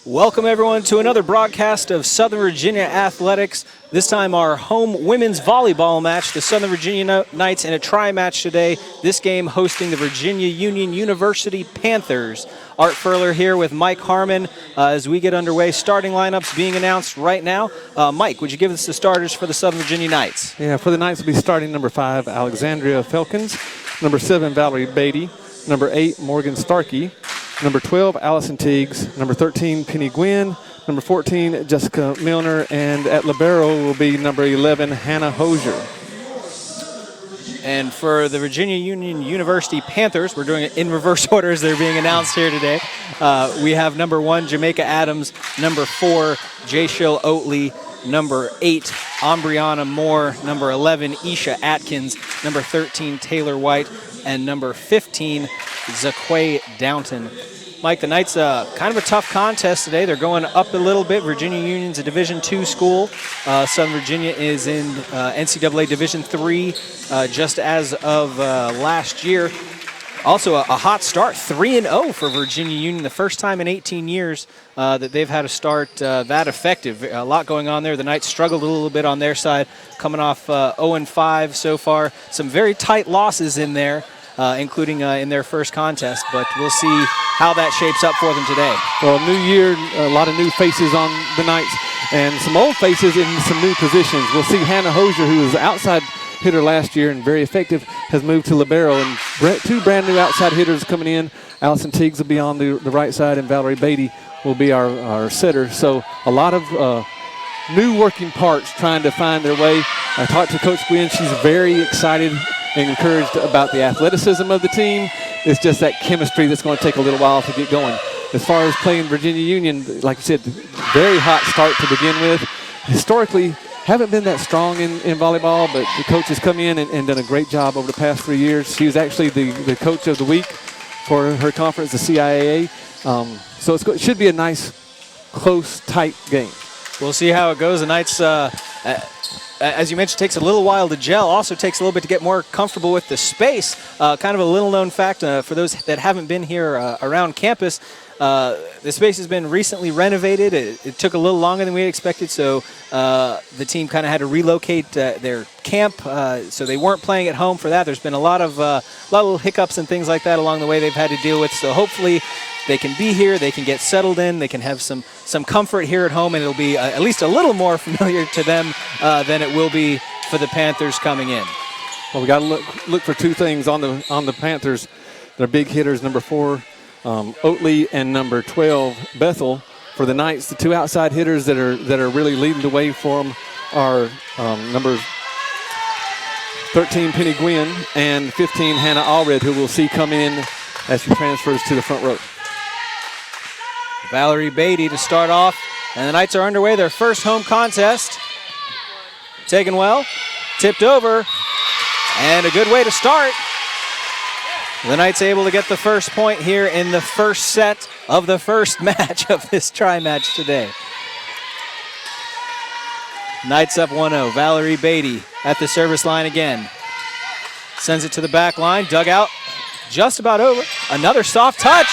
Welcome, everyone, to another broadcast of Southern Virginia Athletics. This time, our home women's volleyball match. The Southern Virginia Knights in a tri-match today. This game hosting the Virginia Union University Panthers. Art Furler here with Mike Harmon as we get underway. Starting lineups being announced right now. Mike, would you give us the starters for the Southern Virginia Knights? Yeah, for the Knights, we'll be starting number 5, Alexandria Felkins. Number 7, Valerie Beatty. Number 8, Morgan Starkey. Number 12, Allison Teagues. Number 13, Penny Gwynn. Number 14, Jessica Milner. And at libero will be number 11, Hannah Hosier. And for the Virginia Union University Panthers, we're doing it in reverse order as they're being announced here today. We have number 1, Jamaica Adams. Number 4, Jayshill Oatley. Number 8, Ambriana Moore. Number 11, Isha Atkins. Number 13, Taylor White. And number 15, Zaquay Downton. Mike, the Knights, kind of a tough contest today. They're going up a little bit. Virginia Union's a Division II school. Southern Virginia is in NCAA Division III just as of last year. Also, a hot start, 3-0 for Virginia Union, the first time in 18 years that they've had a start that effective. A lot going on there. The Knights struggled a little bit on their side, coming off 0-5 so far. Some very tight losses in there, including in their first contest, but we'll see how that shapes up for them today. Well, new year, a lot of new faces on the Knights, and some old faces in some new positions. We'll see Hannah Hosier, who was outside hitter last year and very effective, has moved to libero, and 2 brand new outside hitters coming in. Allison Teagues will be on the right side, and Valerie Beatty will be our setter. So a lot of new working parts trying to find their way. I talked to Coach Gwynn. She's very excited and encouraged about the athleticism of the team. It's just that chemistry that's going to take a little while to get going. As far as playing Virginia Union, like you said, very hot start to begin with. Historically, haven't been that strong in volleyball, but the coach has come in and done a great job over the past 3 years. She was actually the coach of the week for her conference, the CIAA. So it should be a nice, close, tight game. We'll see how it goes. The Knights, as you mentioned, takes a little while to gel. Also takes a little bit to get more comfortable with the space. Kind of a little-known fact for those that haven't been here around campus. The space has been recently renovated. It took a little longer than we had expected, so the team kind of had to relocate their camp, so they weren't playing at home for that. There's been a lot of little hiccups and things like that along the way they've had to deal with, so hopefully they can be here, they can get settled in, they can have some comfort here at home, and it'll be at least a little more familiar to them than it will be for the Panthers coming in. Well, we got to look for 2 things on the Panthers. Their big hitters, number 4, Oatley, and number 12, Bethel. For the Knights, the 2 outside hitters that are really leading the way for them are number 13, Penny Gwynn, and 15, Hannah Allred, who we'll see come in as she transfers to the front row. Valerie Beatty to start off, and the Knights are underway. Their first home contest. Taken well, tipped over, and a good way to start. The Knights able to get the first point here in the first set of the first match of this tri-match today. Knights up 1-0. Valerie Beatty at the service line again. Sends it to the back line. Dugout just about over. Another soft touch.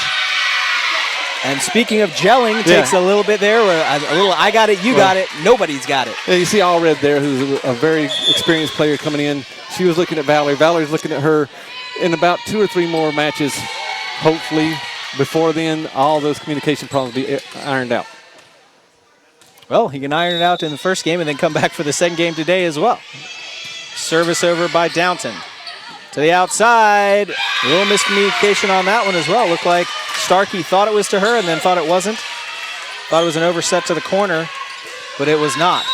And speaking of gelling, takes a little bit there. A little I got it, you got it. Nobody's got it. Yeah, you see Allred there, who's a very experienced player coming in. She was looking at Valerie. Valerie's looking at her. In about 2 or 3 more matches, hopefully, before then, all those communication problems will be ironed out. Well, he can iron it out in the first game and then come back for the second game today as well. Service over by Downton. To the outside. A little miscommunication on that one as well. Looked like Starkey thought it was to her and then thought it wasn't. Thought it was an overset to the corner, but it was not.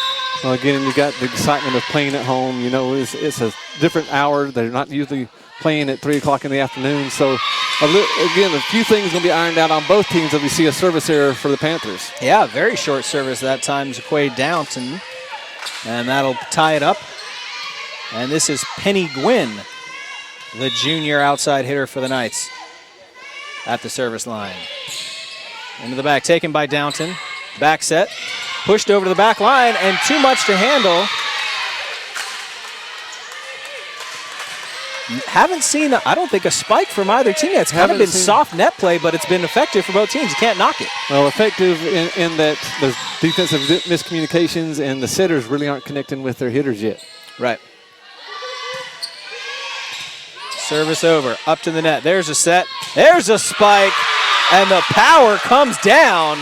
Well, again, you got the excitement of playing at home. You know, it's a different hour. They're not usually playing at 3 o'clock in the afternoon. So, again, a few things going to be ironed out on both teams if we see a service error for the Panthers. Yeah, very short service that time, Zaquay Downton. And that'll tie it up. And this is Penny Gwynn, the junior outside hitter for the Knights at the service line. Into the back, taken by Downton. Back set, pushed over to the back line, and too much to handle. Haven't seen, I don't think, a spike from either team. It's kind of been soft net play, but it's been effective for both teams. You can't knock it. Well, effective in that the defensive miscommunications and the setters really aren't connecting with their hitters yet. Right. Service over, up to the net. There's a set. There's a spike, and the power comes down.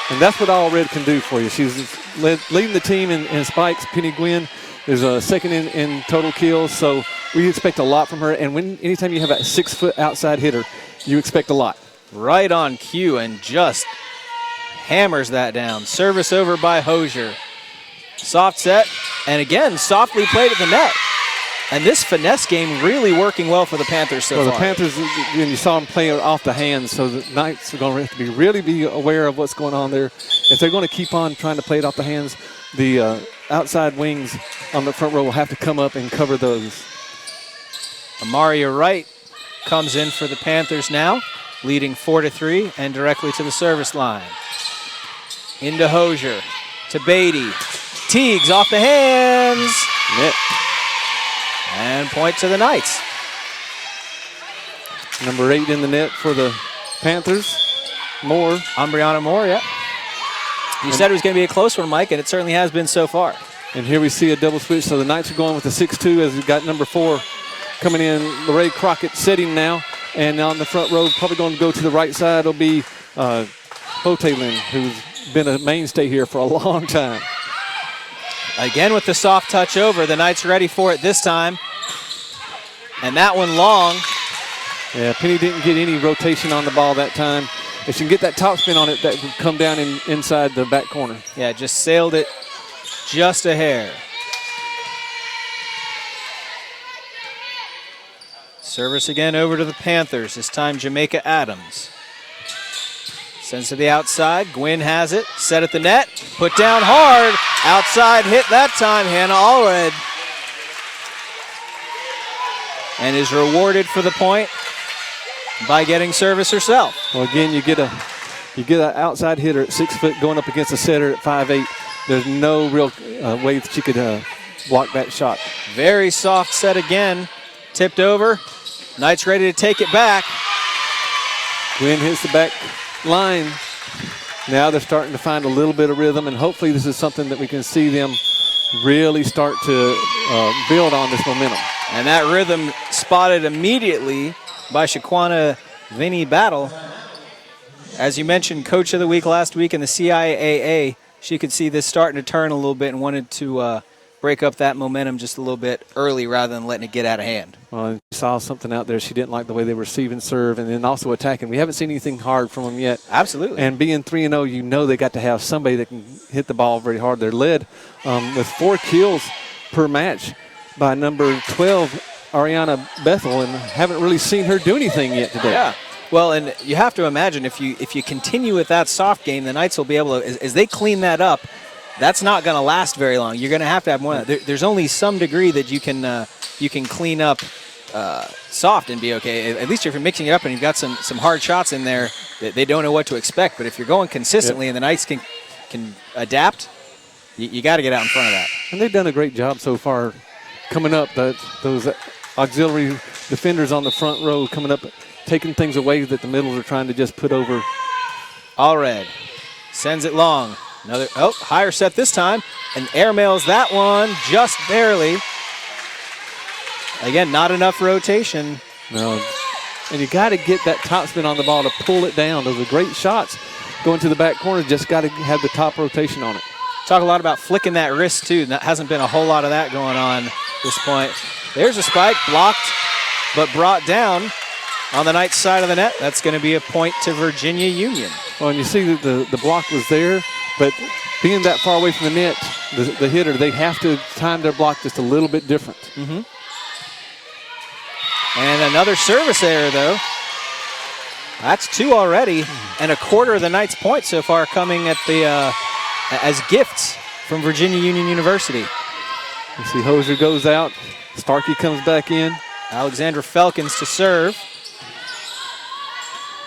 And that's what All Red can do for you. She's leading the team in spikes. Penny Gwynn is second in total kills, so we expect a lot from her. And anytime you have a 6-foot outside hitter, you expect a lot. Right on cue and just hammers that down. Service over by Hosier. Soft set, and again, softly played at the net. And this finesse game really working well for the Panthers so far. Well, the Panthers, and you saw them play off the hands, so the Knights are going to have to really be aware of what's going on there. If they're going to keep on trying to play it off the hands, the outside wings on the front row will have to come up and cover those. Amaria Wright comes in for the Panthers now, leading 4-3 and directly to the service line. Into Hosier, to Beatty. Teagues off the hands. Net. And point to the Knights. Number 8 in the net for the Panthers. Moore. Umbriana Moore, yeah. You said it was going to be a close one, Mike, and it certainly has been so far. And here we see a double switch. So the Knights are going with the 6-2 as we've got number 4 coming in. Lorraine Crockett setting now. And on the front row, probably going to go to the right side, will be Hotelin, who's been a mainstay here for a long time. Again with the soft touch over. The Knights ready for it this time. And that one long. Yeah, Penny didn't get any rotation on the ball that time. If she can get that topspin on it, that would come down inside the back corner. Yeah, just sailed it just a hair. Service again over to the Panthers. This time Jamaica Adams. Sends to the outside. Gwynn has it. Set at the net. Put down hard. Outside hit that time. Hannah Allred. And is rewarded for the point by getting service herself. Well, again, you get an outside hitter at 6 foot going up against a setter at 5'8". There's no real way that she could block that shot. Very soft set again. Tipped over. Knights ready to take it back. Gwynn hits the back line. Now they're starting to find a little bit of rhythm, and hopefully this is something that we can see them really start to build on this momentum. And that rhythm spotted immediately by Shaquana Vinnie Battle. As you mentioned, Coach of the Week last week in the CIAA, she could see this starting to turn a little bit and wanted to break up that momentum just a little bit early rather than letting it get out of hand. Well, you saw something out there. She didn't like the way they were receiving serve and then also attacking. We haven't seen anything hard from them yet. Absolutely. And being 3-0, you know they got to have somebody that can hit the ball very hard. They're led with 4 kills per match by number 12, Ariana Bethel, and haven't really seen her do anything yet today. Yeah. Well, and you have to imagine if you continue with that soft game, the Knights will be able to, as they clean that up, that's not going to last very long. You're going to have more of that. There's only some degree that you can clean up soft and be okay. At least if you're mixing it up and you've got some hard shots in there, they don't know what to expect. But if you're going consistently and the Knights can adapt, you got to get out in front of that. And they've done a great job so far coming up. Those auxiliary defenders on the front row coming up, taking things away that the middles are trying to just put over. Allred sends it long. Another higher set this time, and airmails that one just barely. Again, not enough rotation. No, and you got to get that topspin on the ball to pull it down. Those are great shots going to the back corner. Just got to have the top rotation on it. Talk a lot about flicking that wrist too. That hasn't been a whole lot of that going on at this point. There's a spike, blocked, but brought down on the Knights side of the net. That's going to be a point to Virginia Union. Well, and you see that the block was there, but being that far away from the net, the hitter, they have to time their block just a little bit different. Mm-hmm. And another service error, though. That's 2 already, and a quarter of the Knights' points so far coming at the as gifts from Virginia Union University. You see Hosier goes out. Starkey comes back in. Alexandra Felkins to serve.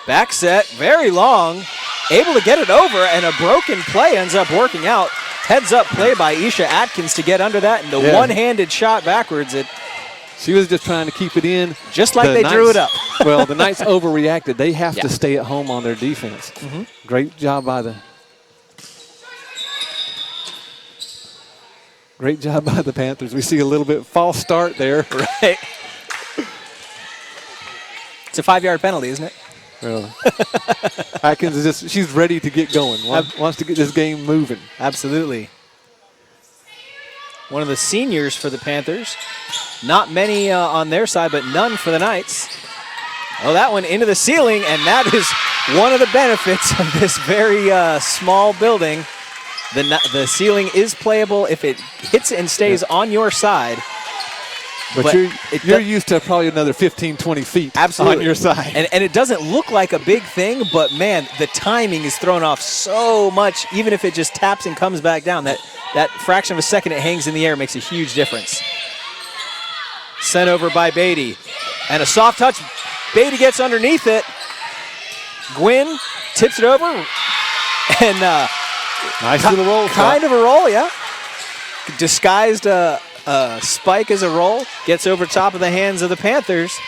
Back set, very long. Able to get it over, and a broken play ends up working out. Heads up play by Isha Atkins to get under that, and the one-handed shot backwards. It She was just trying to keep it in. Just like they drew it up. Well, the Knights overreacted. They have to stay at home on their defense. Great job by the Panthers. We see a little bit false start there. Right. It's a 5-yard penalty, isn't it? Well, Atkins is she's ready to get going. Wants to get this game moving. Absolutely. One of the seniors for the Panthers. Not many on their side, but none for the Knights. Oh, that one into the ceiling, and that is one of the benefits of this very small building. The ceiling is playable if it hits and stays on your side. But you're used to probably another 15, 20 feet on your side. And it doesn't look like a big thing, but, man, the timing is thrown off so much. Even if it just taps and comes back down, that fraction of a second it hangs in the air makes a huge difference. Sent over by Beatty. And a soft touch. Beatty gets underneath it. Gwynn tips it over. And nice little roll. Kind of a roll, yeah. Disguised spike as a roll. Gets over top of the hands of the Panthers.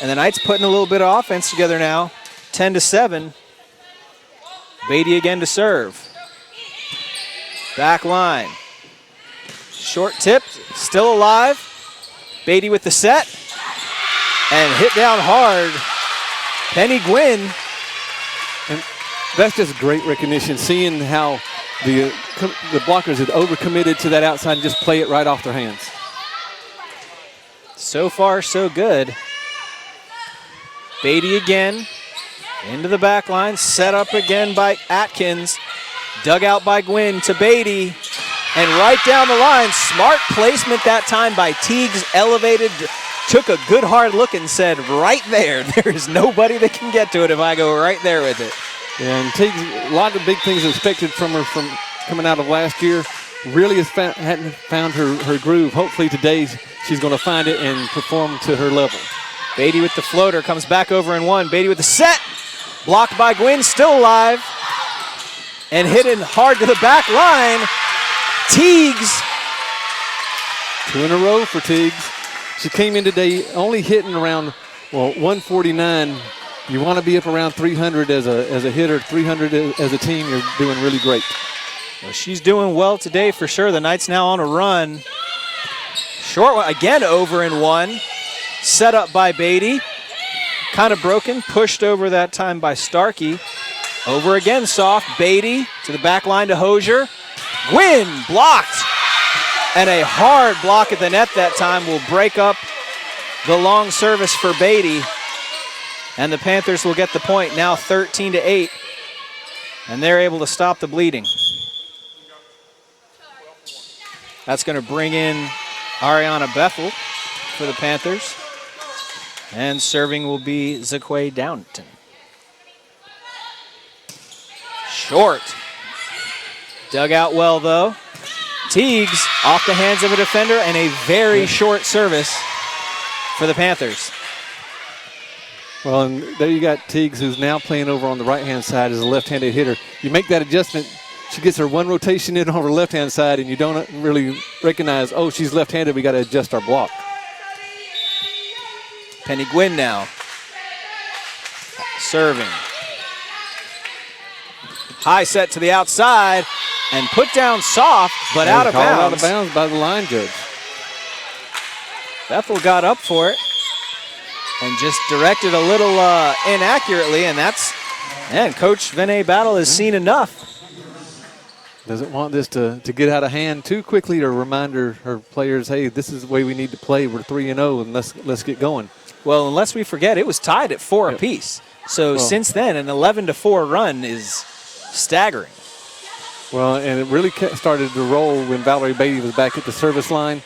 And the Knights putting a little bit of offense together now. 10-7. Beatty again to serve. Back line. Short tip. Still alive. Beatty with the set. And hit down hard. Penny Gwynn. And that's just great recognition, seeing how the blockers had overcommitted to that outside and just play it right off their hands. So far, so good. Beatty again. Into the back line. Set up again by Atkins. Dug out by Gwynn to Beatty. And right down the line, smart placement that time by Teagues. Elevated, took a good hard look and said, right there, there is nobody that can get to it if I go right there with it. Yeah, and Teagues, a lot of big things expected from her from coming out of last year. Really hadn't found her groove. Hopefully today she's going to find it and perform to her level. Beatty with the floater, comes back over in one. Beatty with the set. Blocked by Gwynn, still alive. And hitting hard to the back line. Teagues. 2 in a row for Teagues. She came in today only hitting around, 149. You want to be up around 300 as a hitter, 300 as a team. You're doing really great. Well, she's doing well today for sure. The Knights now on a run. Short one, again over in one. Set up by Beatty. Kind of broken, pushed over that time by Starkey. Over again, soft. Beatty to the back line to Hosier. Gwynn blocked. And a hard block at the net that time will break up the long service for Beatty. And the Panthers will get the point, now 13-8. And they're able to stop the bleeding. That's going to bring in Ariana Bethel for the Panthers. And serving will be Zaquay Downton. Short. Dug out well, though. Teagues off the hands of a defender, and a very short service for the Panthers. Well, and there you got Teagues, who's now playing over on the right-hand side as a left-handed hitter. You make that adjustment, she gets her one rotation in on her left-hand side, and you don't really recognize, oh, she's left-handed, we got to adjust our block. Penny Gwynn now. Serving. High set to the outside, and put down soft, but out of bounds. Out of bounds by the line judge. Bethel got up for it and just directed a little inaccurately, and Coach Vinay Battle has seen enough. Doesn't want this to get out of hand too quickly, to remind her players, hey, this is the way we need to play. We're 3-0, and let's get going. Well, unless we forget, it was tied at 4 apiece. So since then, an 11-4 run is staggering. Well, and it really started to roll when Valerie Beatty was back at the service line.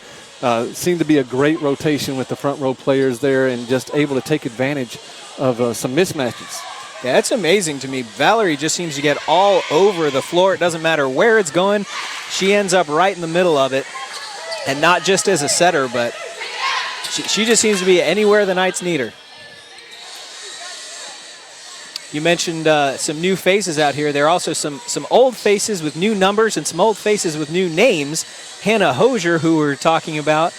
Seemed to be a great rotation with the front row players there, and just able to take advantage of some mismatches. Yeah, that's amazing to me. Valerie just seems to get all over the floor. It doesn't matter where it's going. She ends up right in the middle of it. And not just as a setter, but she just seems to be anywhere the Knights need her. You mentioned some new faces out here. There are also some old faces with new numbers and some old faces with new names. Hannah Hosier, who we're talking about,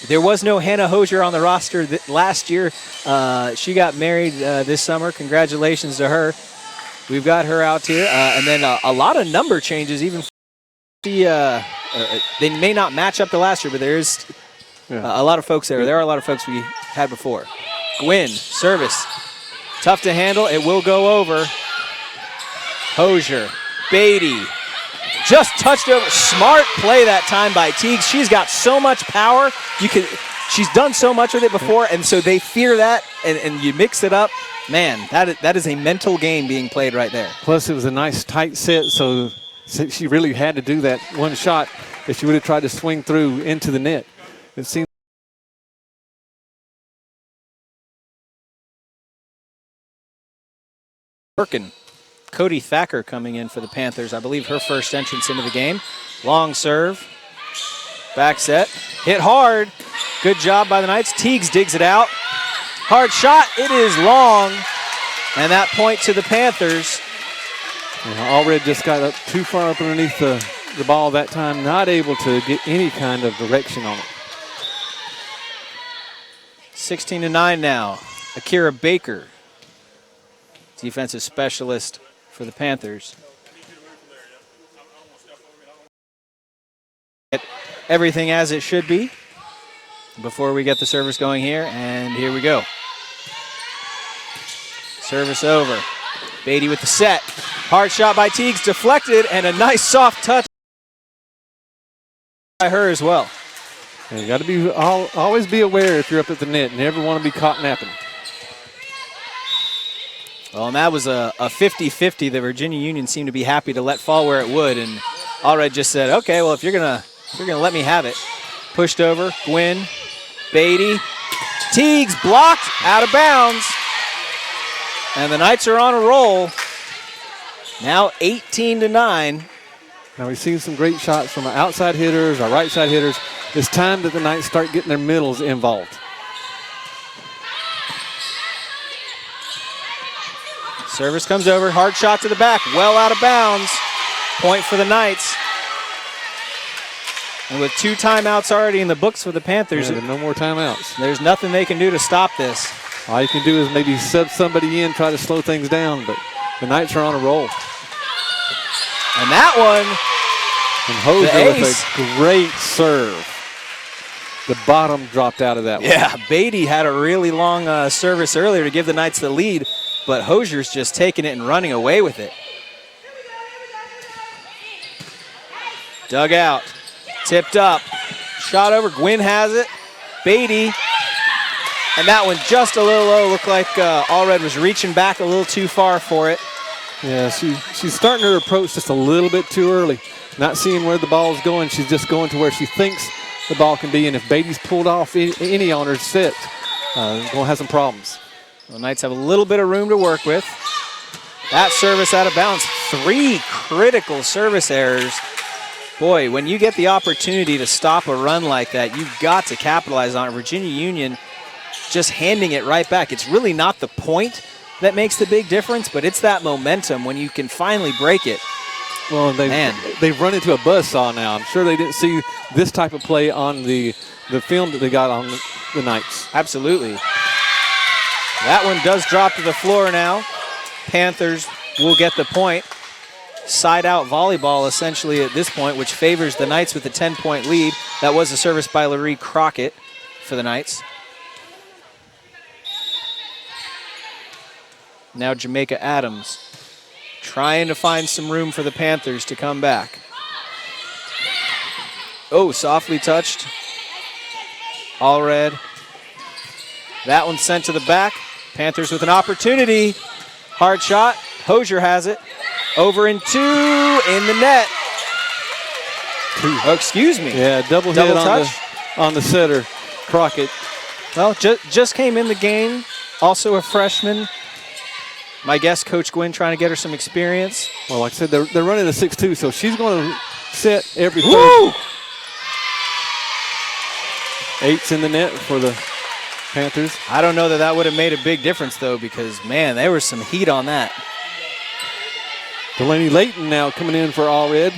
There was no Hannah Hosier on the roster last year. She got married this summer. Congratulations to her. We've got her out here. And then a lot of number changes, even for they may not match up to last year, but there's a lot of folks there. There are a lot of folks we had before. Gwynn, service. Tough to handle. It will go over. Hosier, Beatty, just touched over. Smart play that time by Teagues. She's got so much power. She's done so much with it before, and so they fear that, and you mix it up. Man, that is a mental game being played right there. Plus, it was a nice tight set, so she really had to do that one shot. If she would have tried to swing through into the net, it seemed. Working. Cody Thacker coming in for the Panthers. I believe her first entrance into the game. Long serve. Back set. Hit hard. Good job by the Knights. Teagues digs it out. Hard shot. It is long. And that point to the Panthers. Allred just got up too far up underneath the ball that time. Not able to get any kind of direction on it. 16-9 now. Akira Baker, defensive specialist for the Panthers. Everything as it should be before we get the service going here, and here we go. Service over. Beatty with the set. Hard shot by Teagues, deflected, and a nice soft touch by her as well. And you got to be always be aware if you're up at the net. Never want to be caught napping. Well, and that was a 50-50. The Virginia Union seemed to be happy to let fall where it would, and Allred just said, okay, well, if you're gonna let me have it. Pushed over, Gwynn, Beatty, Teagues blocked, out of bounds. And the Knights are on a roll. Now 18-9. Now we've seen some great shots from our outside hitters, our right side hitters. It's time that the Knights start getting their middles involved. Service comes over, hard shot to the back, well out of bounds. Point for the Knights. And with 2 timeouts already in the books for the Panthers. Yeah, no more timeouts. There's nothing they can do to stop this. All you can do is maybe sub somebody in, try to slow things down, but the Knights are on a roll. And that one, and Hosier with a great serve. The bottom dropped out of that one. Yeah, Beatty had a really long service earlier to give the Knights the lead, but Hosier's just taking it and running away with it. Dug out, tipped up, shot over, Gwynn has it, Beatty, and that one just a little low. Looked like Allred was reaching back a little too far for it. Yeah, she's starting her approach just a little bit too early. Not seeing where the ball's going, she's just going to where she thinks the ball can be, and if Beatty's pulled off any on her set, going to have some problems. The Knights have a little bit of room to work with. That service out of bounds. 3 critical service errors. Boy, when you get the opportunity to stop a run like that, you've got to capitalize on it. Virginia Union just handing it right back. It's really not the point that makes the big difference, but it's that momentum when you can finally break it. Well, they've run into a buzzsaw now. I'm sure they didn't see this type of play on the film that they got on the Knights. Absolutely. That one does drop to the floor now. Panthers will get the point. Side out volleyball essentially at this point, which favors the Knights with a 10-point lead. That was a service by Laree Crockett for the Knights. Now Jamaica Adams trying to find some room for the Panthers to come back. Oh, softly touched. Allred. That one sent to the back. Panthers with an opportunity. Hard shot. Hosier has it. Over in 2 in the net. Oh, excuse me. Yeah, double hit on the setter, Crockett. Well, just came in the game. Also a freshman. My guess, Coach Gwynn trying to get her some experience. Well, like I said, they're running a 6-2, so she's going to set every third. Woo! 8's in the net for the Panthers. I don't know that would have made a big difference, though, because, man, there was some heat on that. Delaney Layton now coming in for Allred,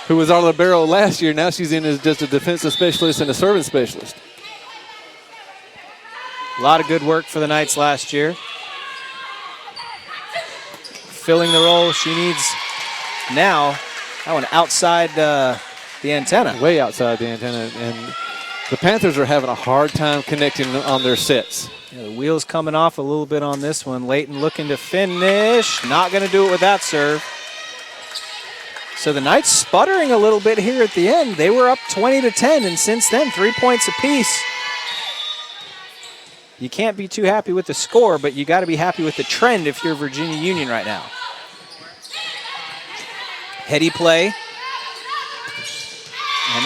who was our libero last year. Now she's in as just a defensive specialist and a serving specialist. A lot of good work for the Knights last year. Filling the role she needs now. That one outside the antenna. Way outside the antenna. And the Panthers are having a hard time connecting on their sets. Yeah, the wheels coming off a little bit on this one. Layton looking to finish. Not going to do it with that serve. So the Knights sputtering a little bit here at the end. They were up 20-10, and since then, 3 points apiece. You can't be too happy with the score, but you got to be happy with the trend if you're Virginia Union right now. Heady play. And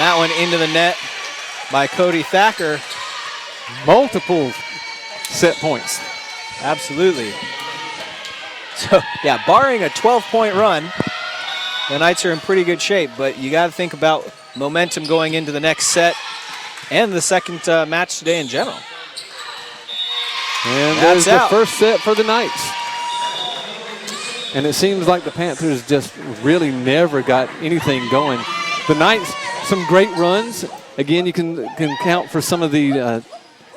that one into the net by Cody Thacker. Multiple set points. Absolutely. So, yeah, barring a 12-point run, the Knights are in pretty good shape, but you got to think about momentum going into the next set and the second match today in general. And there's the first set for the Knights. And it seems like the Panthers just really never got anything going. The Knights, some great runs. Again, you can count for some of the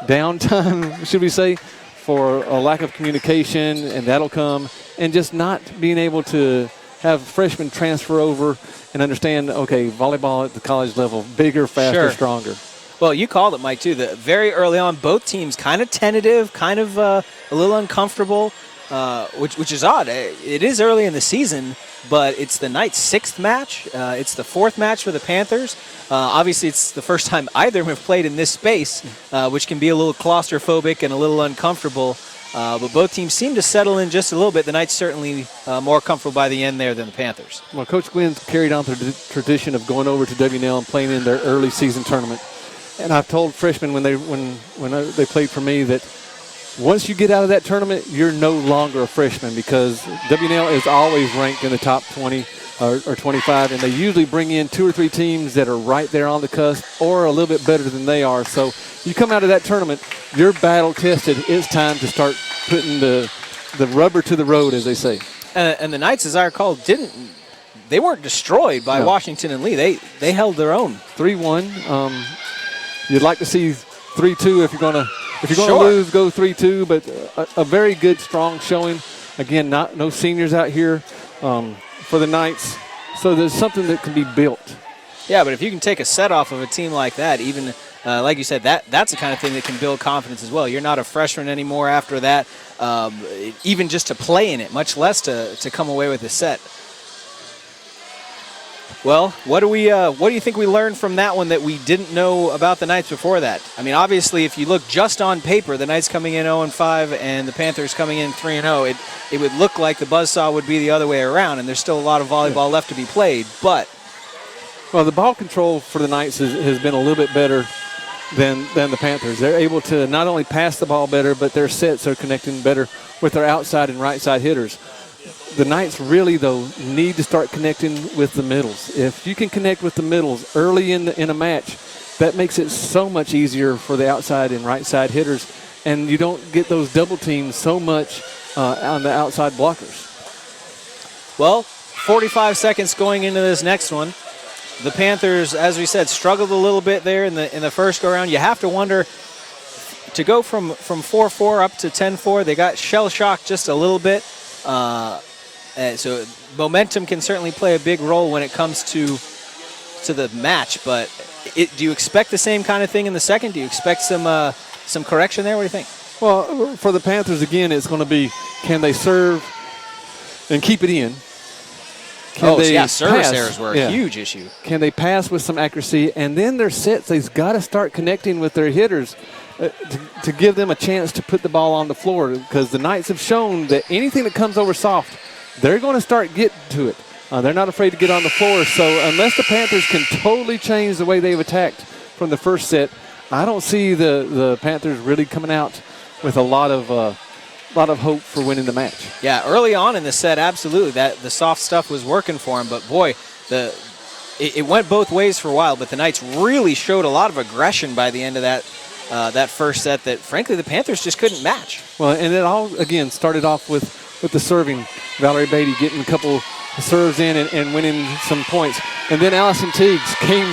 downtime, should we say, for a lack of communication, and that'll come. And just not being able to have freshmen transfer over and understand, okay, volleyball at the college level, bigger, faster, stronger. Well, you called it, Mike, too. Very early on, both teams kind of tentative, kind of a little uncomfortable, which is odd. It is early in the season, but it's the Knights' 6th match. It's the 4th match for the Panthers. Obviously, it's the first time either of them have played in this space, which can be a little claustrophobic and a little uncomfortable. But both teams seem to settle in just a little bit. The Knights certainly more comfortable by the end there than the Panthers. Well, Coach Gwynn's carried on the tradition of going over to WNL and playing in their early season tournament. And I've told freshmen when they played for me that once you get out of that tournament, you're no longer a freshman, because WNL is always ranked in the top 20 or 25, and they usually bring in 2 or 3 teams that are right there on the cusp or a little bit better than they are. So you come out of that tournament, you're battle tested. It's time to start putting the rubber to the road, as they say. And the Knights, as I recall, they weren't destroyed by Washington and Lee. They held their own. 3-1. You'd like to see 3-2 if you're going to lose, go 3-2, but a very good, strong showing. Again, no seniors out here for the Knights, so there's something that can be built. Yeah, but if you can take a set off of a team like that, even like you said, that's the kind of thing that can build confidence as well. You're not a freshman anymore after that, even just to play in it, much less to come away with a set. Well, what do you think we learned from that one that we didn't know about the Knights before that? I mean, obviously, if you look just on paper, the Knights coming in 0-5 and the Panthers coming in 3-0, it would look like the buzzsaw would be the other way around, and there's still a lot of volleyball left to be played. But the ball control for the Knights has been a little bit better than the Panthers. They're able to not only pass the ball better, but their sets are connecting better with their outside and right side hitters. The Knights really, though, need to start connecting with the middles. If you can connect with the middles early in a match, that makes it so much easier for the outside and right side hitters, and you don't get those double teams so much on the outside blockers. Well, 45 seconds going into this next one. The Panthers, as we said, struggled a little bit there in the first go-around. You have to wonder, to go from 4-4 up to 10-4, they got shell-shocked just a little bit. So momentum can certainly play a big role when it comes to the match, but do you expect the same kind of thing in the second? Do you expect some correction there? What do you think? Well, for the Panthers, again, it's going to be, can they serve and keep it in? Service errors were a huge issue. Can they pass with some accuracy? And then their sets, they've got to start connecting with their hitters to give them a chance to put the ball on the floor, because the Knights have shown that anything that comes over soft, they're going to start getting to it. They're not afraid to get on the floor. So unless the Panthers can totally change the way they've attacked from the first set, I don't see the Panthers really coming out with a lot of hope for winning the match. Yeah, early on in the set, absolutely, that the soft stuff was working for them. But boy, it went both ways for a while. But the Knights really showed a lot of aggression by the end of that first set that, frankly, the Panthers just couldn't match. Well, and it all, again, started off with the serving. Valerie Beatty getting a couple serves in and winning some points. And then Allison Teagues came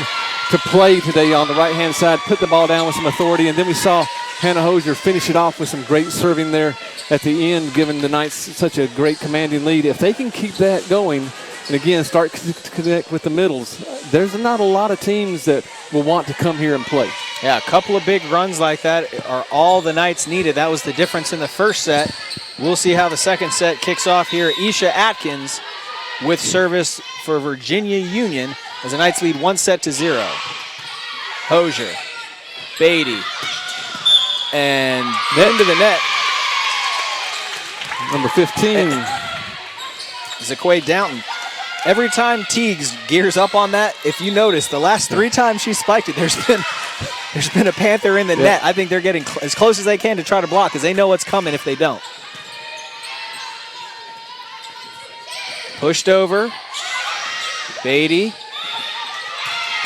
to play today on the right-hand side, put the ball down with some authority, and then we saw Hannah Hosier finish it off with some great serving there at the end, giving the Knights such a great commanding lead. If they can keep that going, and again, start to connect with the middles, there's not a lot of teams that will want to come here and play. Yeah, a couple of big runs like that are all the Knights needed. That was the difference in the first set. We'll see how the second set kicks off here. Isha Atkins with service for Virginia Union as the Knights lead 1-0. Hosier, Beatty, and into the net. Number 15. Zaquay Downton. Every time Teagues gears up on that, if you notice, the last 3 times she spiked it, there's been a Panther in the net. I think they're getting as close as they can to try to block because they know what's coming if they don't. Pushed over. Beatty.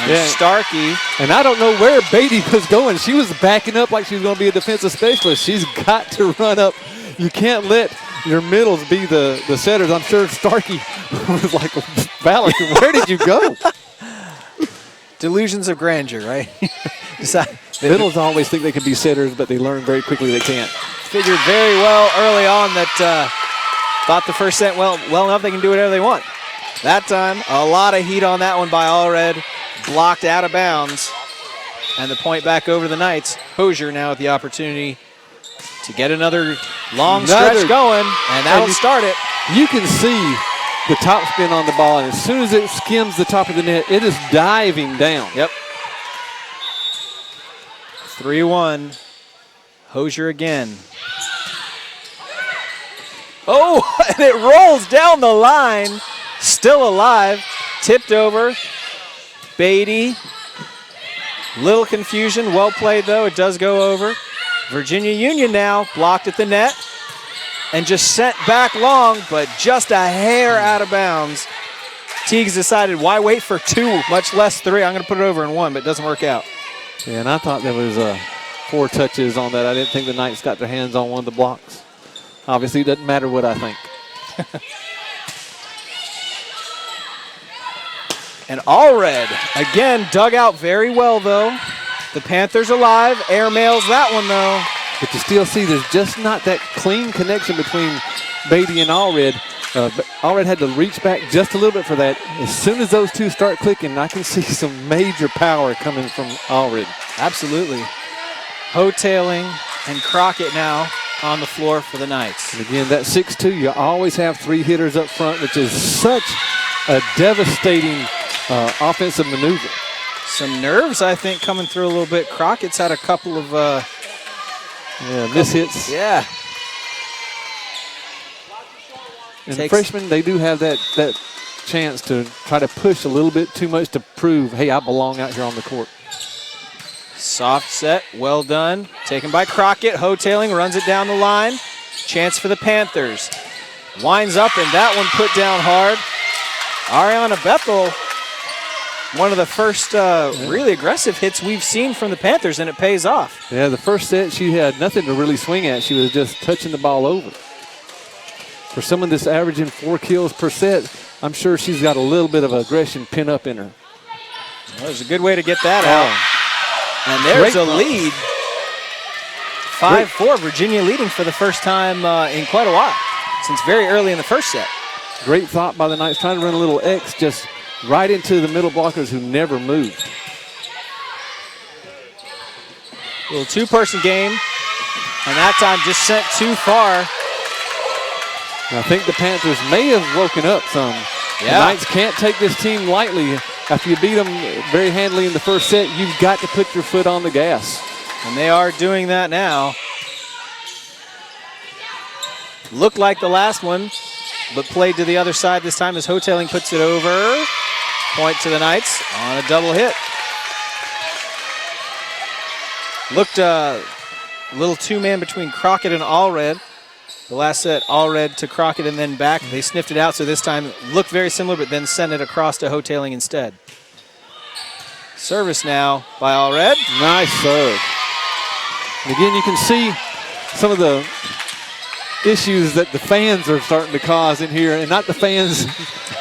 And Starkey. And I don't know where Beatty was going. She was backing up like she was going to be a defensive specialist. She's got to run up. You can't let your middles be the setters. I'm sure Starkey was like, Valerie, where did you go? Delusions of grandeur, right? Middles always think they can be setters, but they learn very quickly they can't. Figured very well early on that thought the first set well enough they can do whatever they want. That time, a lot of heat on that one by Allred. Blocked out of bounds. And the point back over to the Knights. Hosier now with the opportunity to get another long stretch going, and that'll start it. You can see the top spin on the ball, and as soon as it skims the top of the net, it is diving down. Yep. 3-1. Hosier again. Oh, and it rolls down the line. Still alive. Tipped over. Beatty. Little confusion. Well played, though. It does go over. Virginia Union now blocked at the net and just sent back long, but just a hair out of bounds. Teagues decided, why wait for 2, much less 3? I'm going to put it over in 1, but it doesn't work out. Yeah, and I thought there was 4 touches on that. I didn't think the Knights got their hands on one of the blocks. Obviously, it doesn't matter what I think. And Allred, again, dug out very well, though. The Panthers alive. Airmails that one, though. But you still see there's just not that clean connection between Beatty and Allred. Allred had to reach back just a little bit for that. As soon as those two start clicking, I can see some major power coming from Allred. Absolutely. Hotailing and Crockett now on the floor for the Knights. And again, that 6-2, you always have 3 hitters up front, which is such a devastating offensive maneuver. Some nerves, I think, coming through a little bit. Crockett's had a couple of mishits. Yeah. And freshmen, they do have that chance to try to push a little bit too much to prove, hey, I belong out here on the court. Soft set, well done. Taken by Crockett, Hotailing, runs it down the line. Chance for the Panthers. Winds up, and that one put down hard. Ariana Bethel, one of the first really aggressive hits we've seen from the Panthers, and it pays off. Yeah, the first set, she had nothing to really swing at. She was just touching the ball over. For someone that's averaging 4 kills per set, I'm sure she's got a little bit of aggression pin up in her. Well, there's a good way to get that out. And there's a lead. 5-4, Virginia leading for the first time in quite a while, since very early in the first set. Great thought by the Knights, trying to run a little X just right into the middle blockers who never moved. A little 2-person game, and that time just sent too far. I think the Panthers may have woken up some. Yeah. The Knights can't take this team lightly. After you beat them very handily in the first set, you've got to put your foot on the gas. And they are doing that now. Looked like the last one, but played to the other side this time as Hotailing puts it over. Point to the Knights on a double hit. Looked a little 2-man between Crockett and Allred. The last set, Allred to Crockett and then back. They sniffed it out, so this time looked very similar, but then sent it across to Hotailing instead. Service now by Allred. Nice serve. And again, you can see some of the issues that the fans are starting to cause in here, and not the fans,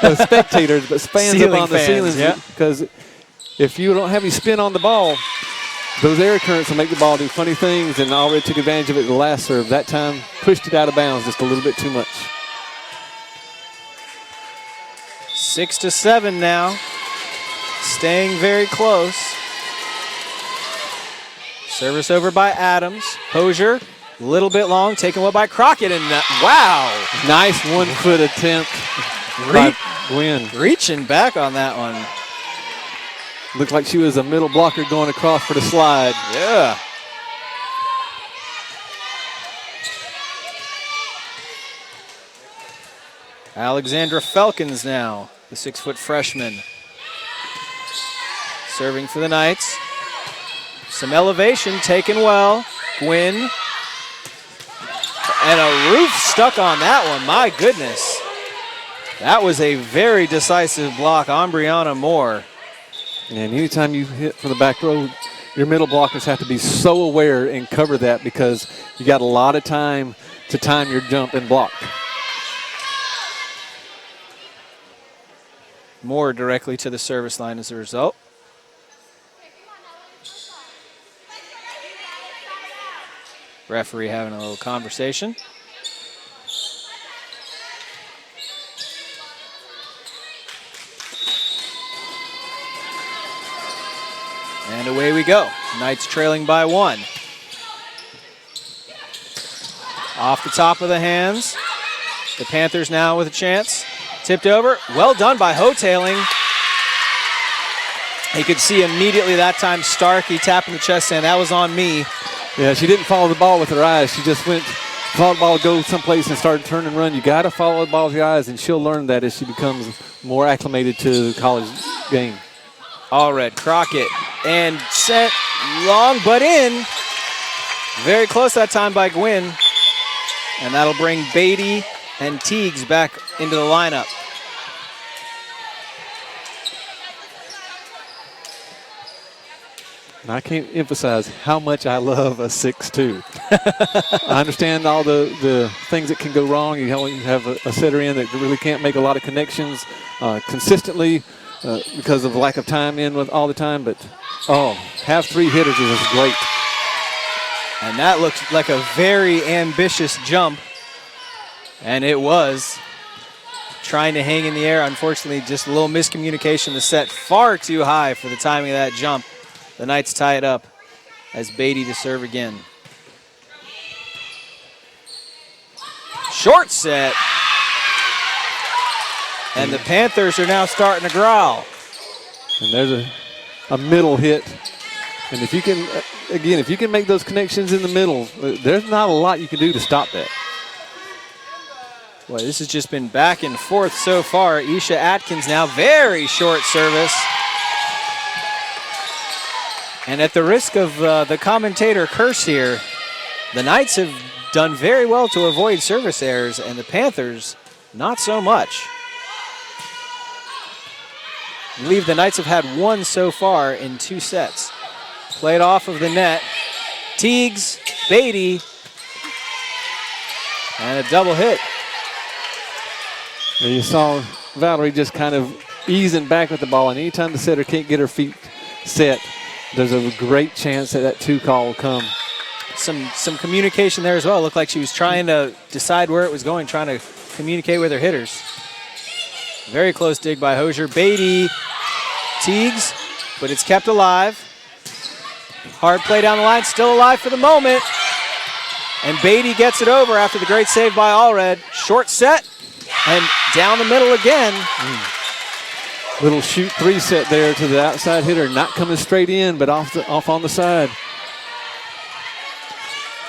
the spectators, but fans up on the ceilings. Yeah. Because if you don't have any spin on the ball, those air currents will make the ball do funny things, and already took advantage of it the last serve. That time, pushed it out of bounds just a little bit too much. 6-7 now. Staying very close. Service over by Adams. Hosier, a little bit long, taken away by Crockett, and wow. Nice one-foot attempt by Gwynn. Reaching back on that one. Looked like she was a middle blocker going across for the slide. Yeah. Alexandra Felkins now, the 6-foot freshman. Serving for the Knights. Some elevation taken well. Gwynn. And a roof stuck on that one. My goodness. That was a very decisive block on Brianna Moore. And anytime you hit from the back row, your middle blockers have to be so aware and cover that, because you got a lot of time to time your jump and block. Moore directly to the service line as a result. Referee having a little conversation. And away we go. Knights trailing by 1. Off the top of the hands. The Panthers now with a chance. Tipped over. Well done by Hotailing. You could see immediately that time Starkey tapping the chest saying, that was on me. Yeah, she didn't follow the ball with her eyes. She just went, followed the ball go someplace and started turn and run. You got to follow the ball with your eyes, and she'll learn that as she becomes more acclimated to the college game. All red, Crockett, and sent long, but in. Very close that time by Gwynn. And that'll bring Beatty and Teagues back into the lineup. And I can't emphasize how much I love a 6'2". I understand all the things that can go wrong. You only have a setter in that really can't make a lot of connections consistently because of lack of time in with all the time. But, have 3 hitters is great. And that looked like a very ambitious jump. And it was. Trying to hang in the air. Unfortunately, just a little miscommunication. The set far too high for the timing of that jump. The Knights tie it up as Beatty to serve again. Short set. And the Panthers are now starting to growl. And there's a middle hit. And if you can, again, if you can make those connections in the middle, there's not a lot you can do to stop that. Boy, this has just been back and forth so far. Isha Atkins now, very short service. And at the risk of the commentator curse here, the Knights have done very well to avoid service errors, and the Panthers, not so much. I believe the Knights have had 1 so far in 2 sets. Played off of the net. Teagues, Beatty, and a double hit. And you saw Valerie just kind of easing back with the ball, and anytime the setter can't get her feet set, there's a great chance that 2 call will come. Some communication there as well. It looked like she was trying to decide where it was going, trying to communicate with her hitters. Very close dig by Hosier. Beatty, Teagues, but it's kept alive. Hard play down the line, still alive for the moment. And Beatty gets it over after the great save by Allred. Short set, and down the middle again. Little shoot 3 set there to the outside hitter, not coming straight in, but off on the side.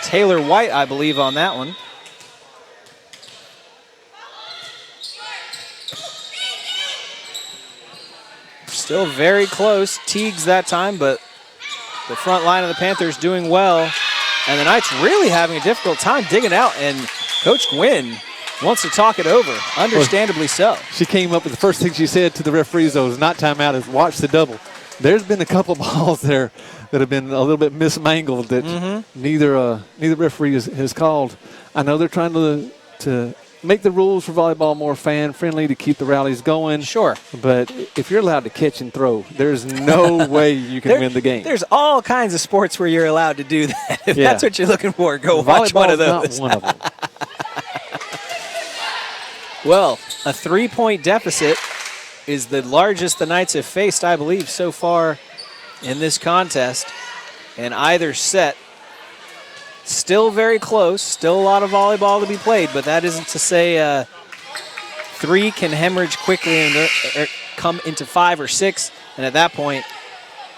Taylor White, I believe, on that one. Still very close. Teagues that time, but the front line of the Panthers doing well. And the Knights really having a difficult time digging out, and Coach Gwynn wants to talk it over, understandably so. She came up with the first thing she said to the referees, though, is not timeout, is watch the double. There's been a couple balls there that have been a little bit mismangled that neither referee has called. I know they're trying to make the rules for volleyball more fan-friendly to keep the rallies going. Sure. But if you're allowed to catch and throw, there's no way you can win the game. There's all kinds of sports where you're allowed to do that. If that's what you're looking for, go watch one of those. Not one of them. Well, a 3-point deficit is the largest the Knights have faced, I believe, so far in this contest. And either set, still very close, still a lot of volleyball to be played, but that isn't to say 3 can hemorrhage quickly and come into 5 or 6, and at that point,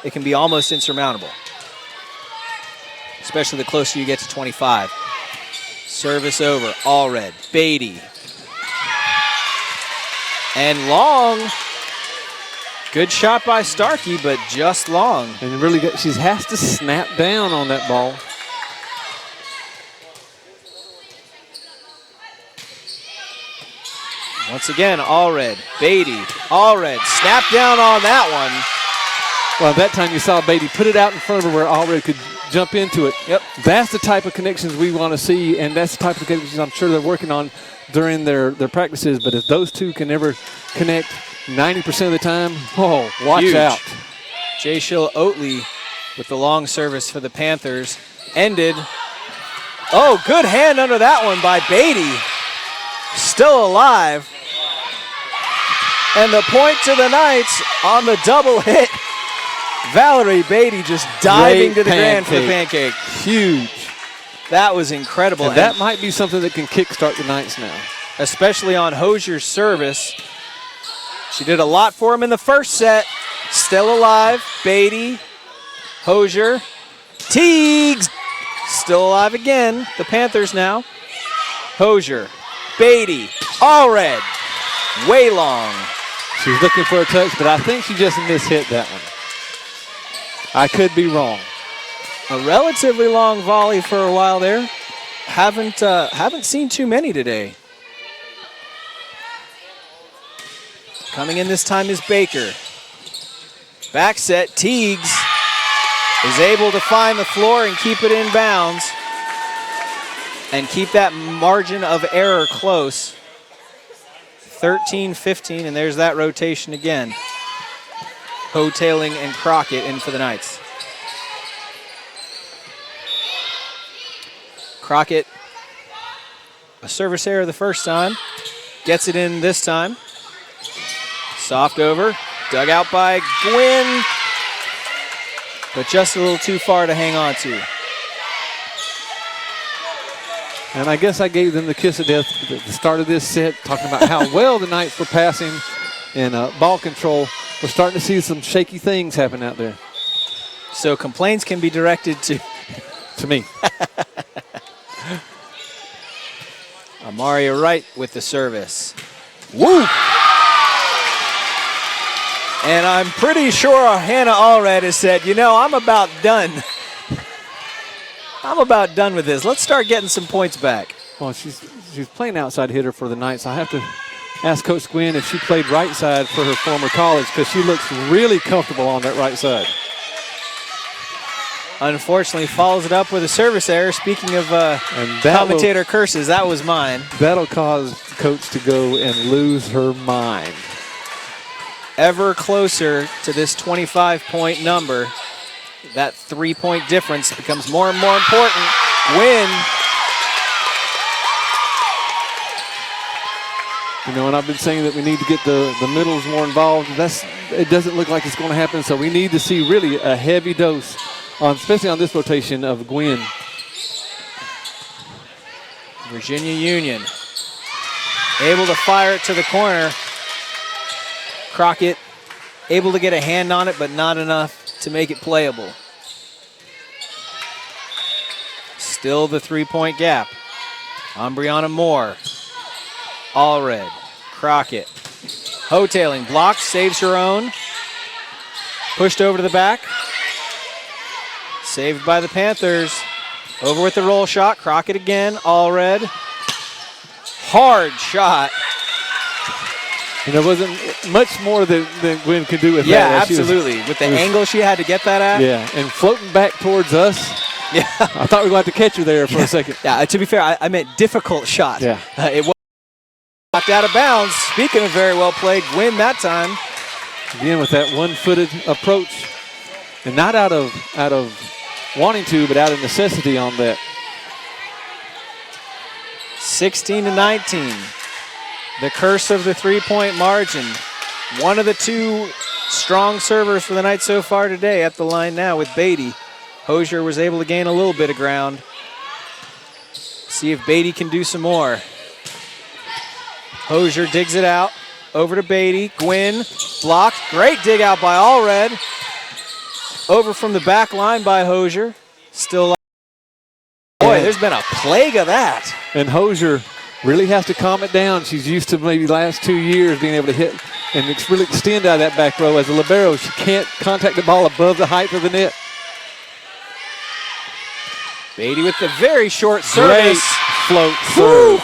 it can be almost insurmountable, especially the closer you get to 25. Service over, Allred, Beatty. And long. Good shot by Starkey, but just long. And really, she has to snap down on that ball. Once again, Allred, Beatty, Allred, snap down on that one. Well, that time you saw Beatty put it out in front of her where Allred could jump into it. Yep. That's the type of connections we want to see, and that's the type of connections I'm sure they're working on during their practices. But if those two can ever connect 90% of the time, oh, watch Huge. out. Jayshill Oatley with the long service for the Panthers. Ended. Oh, good hand under that one by Beatty. Still alive. And the point to the Knights on the double hit. Valerie Beatty just diving to the ground for the pancake. Huge. That was incredible. And that might be something that can kickstart the Knights now. Especially on Hosier's service. She did a lot for him in the first set. Still alive. Beatty. Hosier. Teagues. Still alive again. The Panthers now. Hosier. Beatty. Allred. Way long. She's looking for a touch, but I think she just mishit that one. I could be wrong. A relatively long volley for a while there. Haven't seen too many today. Coming in this time is Baker. Back set, Teagues is able to find the floor and keep it in bounds and keep that margin of error close. 13-15, and there's that rotation again. Hotailing and Crockett in for the Knights. Crockett, a service error the first time, gets it in this time. Soft over, dug out by Gwynn, but just a little too far to hang on to. And I guess I gave them the kiss of death at the start of this set, talking about how well the Knights were passing and ball control. We're starting to see some shaky things happen out there. So complaints can be directed to me. Amaria Wright with the service. Woo! And I'm pretty sure Hannah Allred has said, you know, I'm about done. I'm about done with this. Let's start getting some points back. Well, she's playing outside hitter for the Knights. I have to ask Coach Gwynn if she played right side for her former college, because she looks really comfortable on that right side. Unfortunately, follows it up with a service error. Speaking of commentator curses, that was mine. That'll cause Coach to go and lose her mind. Ever closer to this 25-point number. That 3-point difference becomes more and more important. Win. You know, and I've been saying that we need to get the middles more involved. It doesn't look like it's going to happen, so we need to see really a heavy dose, especially on this rotation, of Gwynn. Virginia Union able to fire it to the corner. Crockett able to get a hand on it, but not enough to make it playable. Still the 3-point gap. On Brianna Moore. Allred. Crockett. Hotailing. Blocks. Saves her own. Pushed over to the back. Saved by the Panthers. Over with the roll shot. Crockett again. Allred. Hard shot. And there wasn't much more that Gwynn could do with that. Yeah, absolutely. With the angle she had to get that at. Yeah, and floating back towards us. Yeah. I thought we were going to have to catch her there for a second. Yeah, to be fair, I meant difficult shot. Yeah. It Knocked out of bounds. Speaking of very well played, Gwynn that time. Again with that one-footed approach, and not out of wanting to, but out of necessity on that. 16-19. The curse of the three-point margin. One of the two strong servers for the night so far today at the line now with Beatty. Hosier was able to gain a little bit of ground. See if Beatty can do some more. Hosier digs it out. Over to Beatty. Gwynn blocked. Great dig out by Allred. Over from the back line by Hosier. Still. Boy, there's been a plague of that. And Hosier really has to calm it down. She's used to maybe the last 2 years being able to hit and really extend out of that back row. As a libero, she can't contact the ball above the height of the net. Beatty with the very short service. Great float serve.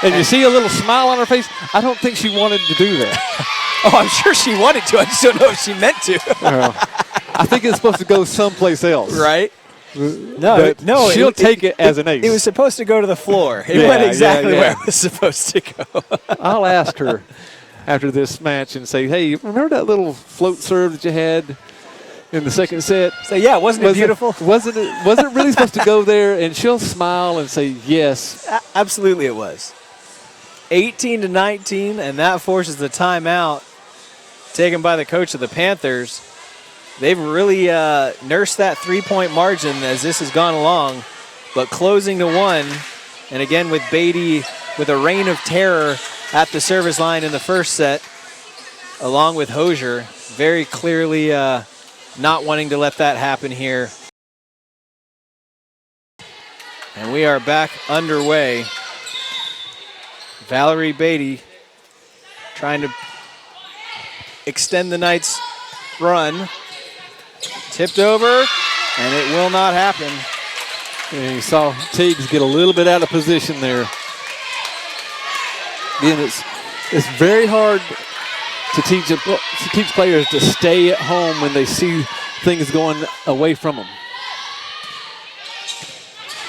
And you see a little smile on her face. I don't think she wanted to do that. Oh, I'm sure she wanted to. I just don't know if she meant to. I think it's supposed to go someplace else. Right? No, she'll take it as an ace. It was supposed to go to the floor. It went exactly where it was supposed to go. I'll ask her after this match and say, hey, remember that little float serve that you had in the second set? So yeah, wasn't it beautiful? Wasn't it really supposed to go there? And she'll smile and say, yes. Absolutely it was. 18-19, and that forces the timeout taken by the coach of the Panthers. They've really nursed that three-point margin as this has gone along, but closing to one, and again with Beatty with a reign of terror at the service line in the first set, along with Hosier, very clearly not wanting to let that happen here. And we are back underway. Valerie Beatty trying to extend the night's run. Tipped over, and it will not happen. And you saw Teagues get a little bit out of position there. Again, it's very hard to teach players to stay at home when they see things going away from them.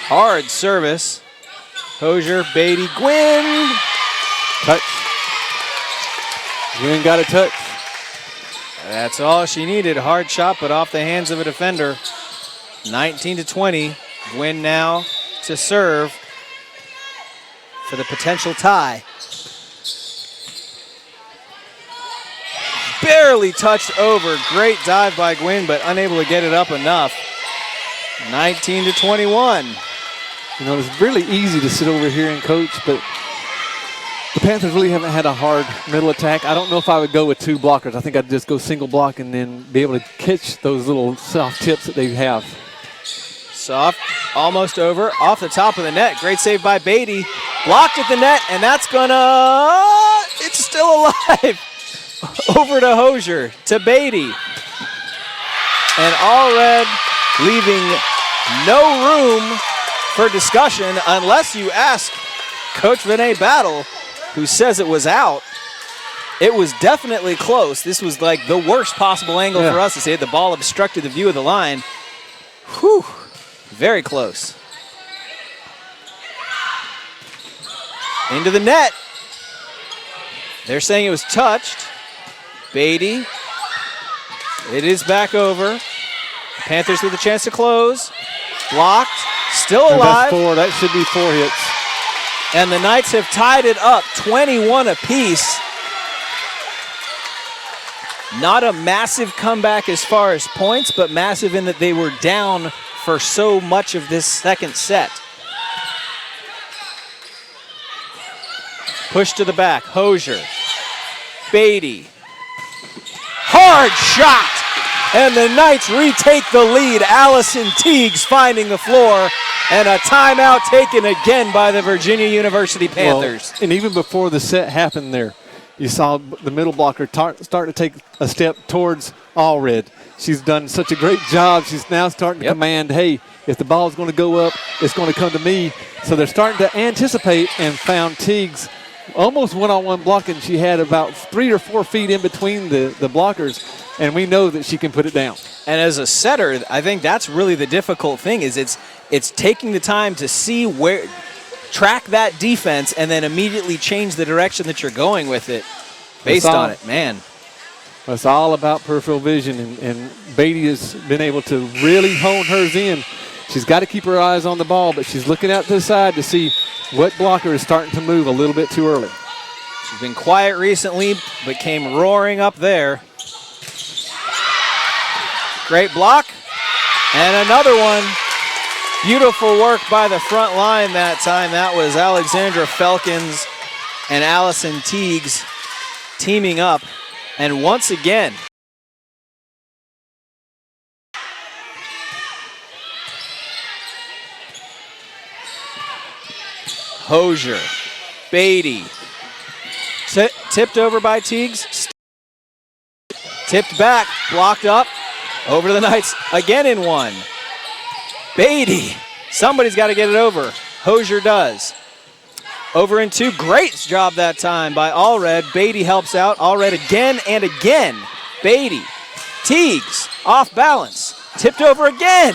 Hard service. Hosier, Beatty, Gwynn. Touch. Gwynn got a touch. That's all she needed. Hard shot, but off the hands of a defender. 19-20. Gwynn now to serve for the potential tie. Barely touched over. Great dive by Gwynn, but unable to get it up enough. 19-21. You know, it's really easy to sit over here and coach, but the Panthers really haven't had a hard middle attack. I don't know if I would go with two blockers. I think I'd just go single block and then be able to catch those little soft tips that they have. Soft, almost over, off the top of the net. Great save by Beatty. Blocked at the net, and that's gonna, it's still alive. Over to Hosier, to Beatty. And Allred leaving no room for discussion unless you ask Coach Vinay Battle, who says it was out. It was definitely close. This was like the worst possible angle for us to see it. The ball obstructed the view of the line. Whew, very close. Into the net. They're saying it was touched. Beatty. It is back over. Panthers with a chance to close. Blocked. Still alive. That's four. That should be 4 hits. And the Knights have tied it up 21 apiece. Not a massive comeback as far as points, but massive in that they were down for so much of this second set. Push to the back. Hosier. Beatty. Hard shot. And the Knights retake the lead. Allison Teagues finding the floor. And a timeout taken again by the Virginia University Panthers. Well, and even before the set happened there, you saw the middle blocker start to take a step towards Allred. She's done such a great job. She's now starting to command, hey, if the ball's going to go up, it's going to come to me. So they're starting to anticipate and found Teagues almost one-on-one blocking. She had about 3 or 4 feet in between the blockers, and we know that she can put it down. And as a setter, I think that's really the difficult thing is it's taking the time to see where, track that defense and then immediately change the direction that you're going with it based on it, man. It's all about peripheral vision, and Beatty has been able to really hone hers in. She's got to keep her eyes on the ball, but she's looking out to the side to see what blocker is starting to move a little bit too early. She's been quiet recently, but came roaring up there. Great block. And another one. Beautiful work by the front line that time. That was Alexandra Felkins and Allison Teagues teaming up. And once again, Hosier, Beatty, tipped over by Teagues, tipped back, blocked up, over to the Knights again in one. Beatty, somebody's got to get it over. Hosier does. Over in two, great job that time by Allred. Beatty helps out. Allred again and again. Beatty, Teagues, off balance, tipped over again,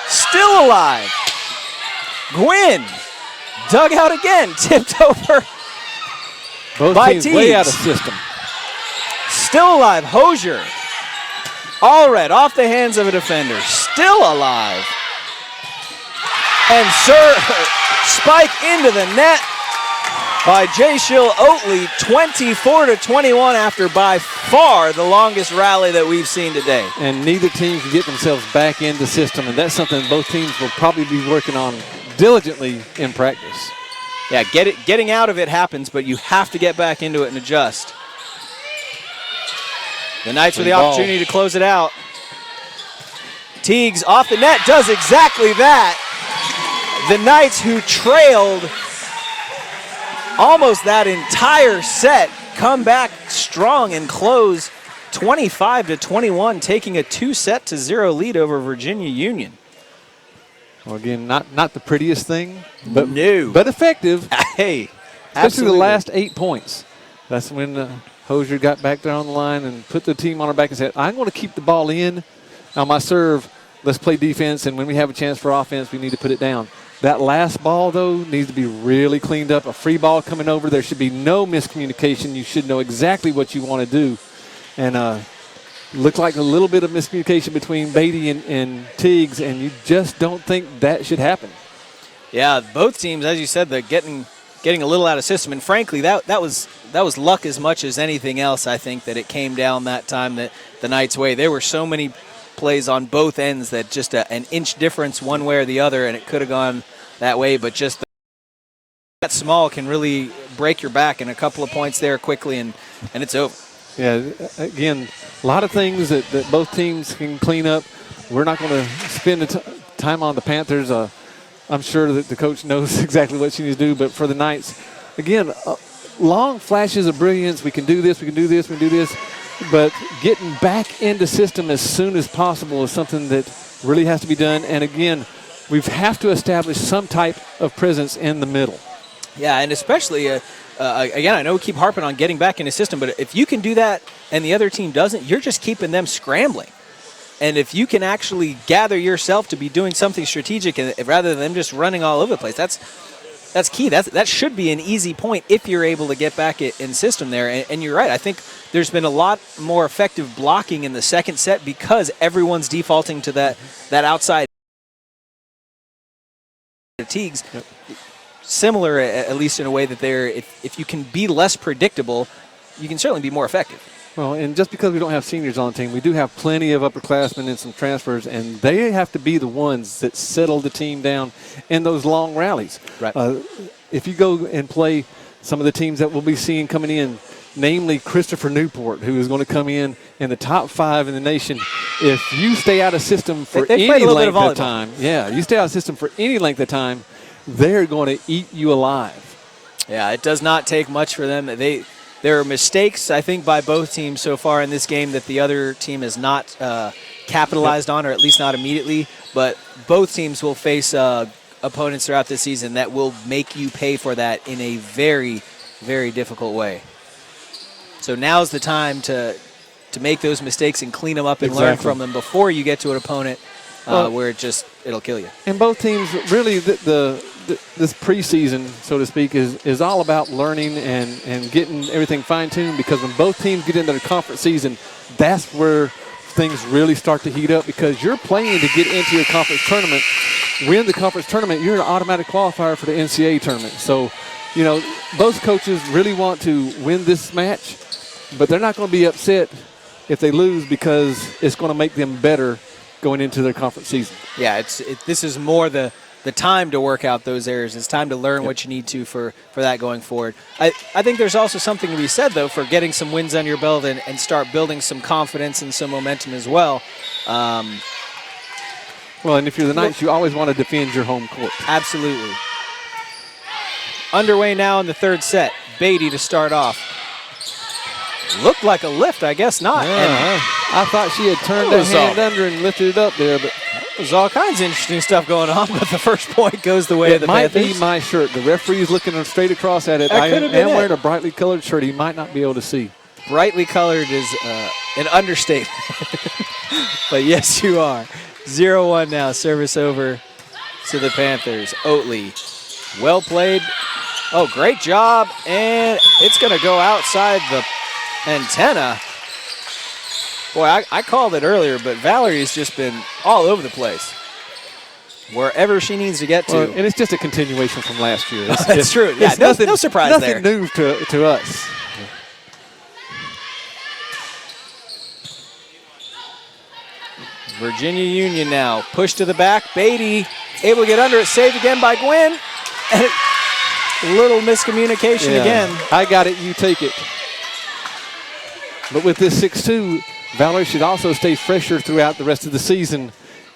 still alive. Gwynn, dug out again, tipped over Both by teams Teagues. Way out of system. Still alive, Hosier. Allred off the hands of a defender, still alive. And spike into the net by Jayshill Oatley, 24-21 after by far the longest rally that we've seen today. And neither team can get themselves back in the system, and that's something both teams will probably be working on diligently in practice. Yeah, getting out of it happens, but you have to get back into it and adjust. The Knights with the opportunity to close it out. Teagues off the net does exactly that. The Knights, who trailed almost that entire set, come back strong and close 25-21, taking a 2-0 lead over Virginia Union. Well, again, not the prettiest thing, but no, but effective. Hey, especially absolutely. the last 8 points. That's when Hosier got back there on the line and put the team on her back and said, I'm going to keep the ball in. Now my serve, let's play defense, and when we have a chance for offense, we need to put it down. That last ball, though, needs to be really cleaned up. A free ball coming over, there should be no miscommunication. You should know exactly what you want to do. And looked like a little bit of miscommunication between Beatty and Teagues, and you just don't think that should happen. Yeah, both teams, as you said, they're getting a little out of system. And frankly, that was luck as much as anything else, I think, that it came down that time that the Knights' way. There were so many plays on both ends that just an inch difference one way or the other, and it could have gone that way, but just that small can really break your back, and a couple of points there quickly, and it's over. Yeah, again, a lot of things that both teams can clean up. We're not going to spend the time on the Panthers. I'm sure that the coach knows exactly what she needs to do, but for the Knights, again, long flashes of brilliance. We can do this, we can do this, we can do this. But getting back into system as soon as possible is something that really has to be done. And again, we have to establish some type of presence in the middle. Yeah, and especially, again, I know we keep harping on getting back into system, but if you can do that and the other team doesn't, you're just keeping them scrambling. And if you can actually gather yourself to be doing something strategic and rather than them just running all over the place, that's key. That should be an easy point if you're able to get back in system there. And you're right. I think there's been a lot more effective blocking in the second set because everyone's defaulting to that outside. Teagues, yep. Similar, at least in a way that if you can be less predictable, you can certainly be more effective. Well, and just because we don't have seniors on the team, we do have plenty of upperclassmen and some transfers, and they have to be the ones that settle the team down in those long rallies. Right. If you go and play some of the teams that we'll be seeing coming in, namely Christopher Newport, who is going to come in the top 5 in the nation, if you stay out of system for any length of time, you stay out of system for any length of time, they're going to eat you alive. Yeah, it does not take much for them. There are mistakes, I think, by both teams so far in this game that the other team has not capitalized on, or at least not immediately. But both teams will face opponents throughout the season that will make you pay for that in a very, very difficult way. So now's the time to make those mistakes and clean them up and learn from them before you get to an opponent where it'll kill you. And both teams, really, the this preseason, so to speak, is all about learning and getting everything fine-tuned, because when both teams get into the conference season, that's where things really start to heat up, because you're playing to get into your conference tournament. Win the conference tournament, you're an automatic qualifier for the NCAA tournament. So, you know, both coaches really want to win this match, but they're not going to be upset if they lose, because it's going to make them better going into their conference season. Yeah, this is more the time to work out those errors. It's time to learn what you need to for that going forward. I think there's also something to be said, though, for getting some wins on your belt and start building some confidence and some momentum as well. Well, and if you're the Knights, you always want to defend your home court. Absolutely. Underway now in the third set. Beatty to start off. Looked like a lift, I guess not. Yeah, I thought she had turned her hand under and lifted it up there, but there's all kinds of interesting stuff going on, but the first point goes the way of the Panthers. It might be my shirt. The referee's looking straight across at it. I am wearing a brightly colored shirt. He might not be able to see. Brightly colored is an understatement. But yes, you are. 0-1 now. Service over to the Panthers. Oatley, well played. Oh, great job. And it's going to go outside the antenna. Boy, I called it earlier, but Valerie's just been all over the place. Wherever she needs to get to. Well, and it's just a continuation from last year. That's true. Yeah, no surprise there. Nothing new to us. Virginia Union now. Push to the back. Beatty able to get under it. Saved again by Gwynn. And a little miscommunication again. I got it. You take it. But with this 6-2, Valerie should also stay fresher throughout the rest of the season,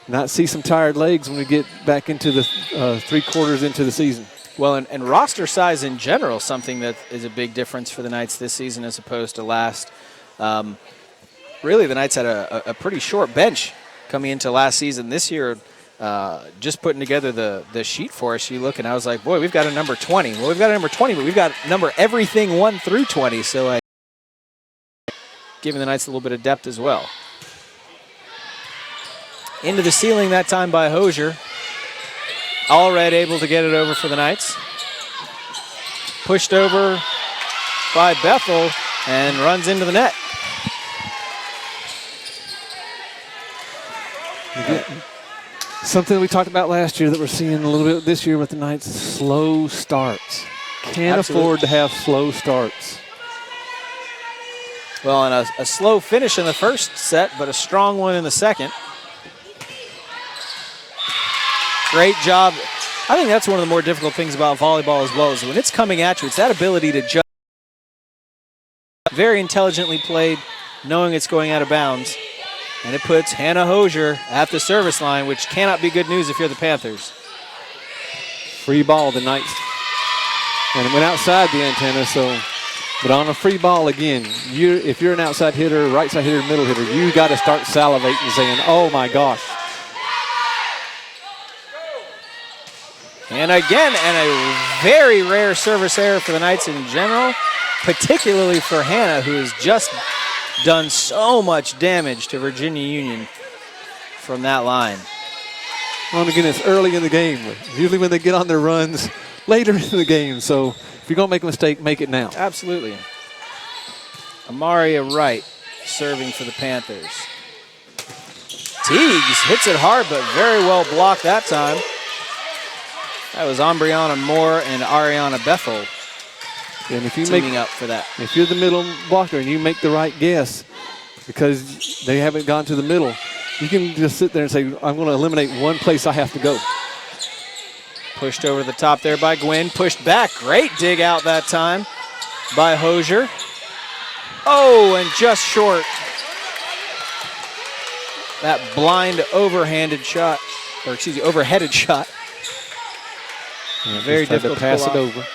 not see some tired legs when we get back into the 3 quarters into the season. Well, and roster size in general, something that is a big difference for the Knights this season as opposed to last. Really, the Knights had a pretty short bench coming into last season. This year, just putting together the sheet for us, you look and I was like, boy, we've got a number 20. Well, we've got a number 20, but we've got number everything 1 through 20. So giving the Knights a little bit of depth as well. Into the ceiling that time by Hosier. Allred able to get it over for the Knights. Pushed over by Bethel and runs into the net. Something we talked about last year that we're seeing a little bit this year with the Knights, slow starts. Can't afford to have slow starts. Well, and a slow finish in the first set, but a strong one in the second. Great job. I think that's one of the more difficult things about volleyball as well, is when it's coming at you, it's that ability to judge. Very intelligently played, knowing it's going out of bounds. And it puts Hannah Hosier at the service line, which cannot be good news if you're the Panthers. Free ball, the Knights. And it went outside the antenna, so, but on a free ball again, if you're an outside hitter, right side hitter, middle hitter, you got to start salivating saying, oh my gosh. And again, and a very rare service error for the Knights in general, particularly for Hannah, who has just done so much damage to Virginia Union from that line. Well, and again, it's early in the game. Usually when they get on their runs, later in the game. So if you're going to make a mistake, make it now. Absolutely. Amaria Wright serving for the Panthers. Teagues hits it hard, but very well blocked that time. That was Ambriana Moore and Ariana Bethel. And if you teaming up for that. If you're the middle blocker and you make the right guess, because they haven't gone to the middle, you can just sit there and say, I'm going to eliminate one place I have to go. Pushed over the top there by Gwynn. Pushed back. Great dig out that time by Hosier. Oh, and just short. That blind overhanded shot, or excuse me, overheaded shot. Yeah, very difficult to pass it over.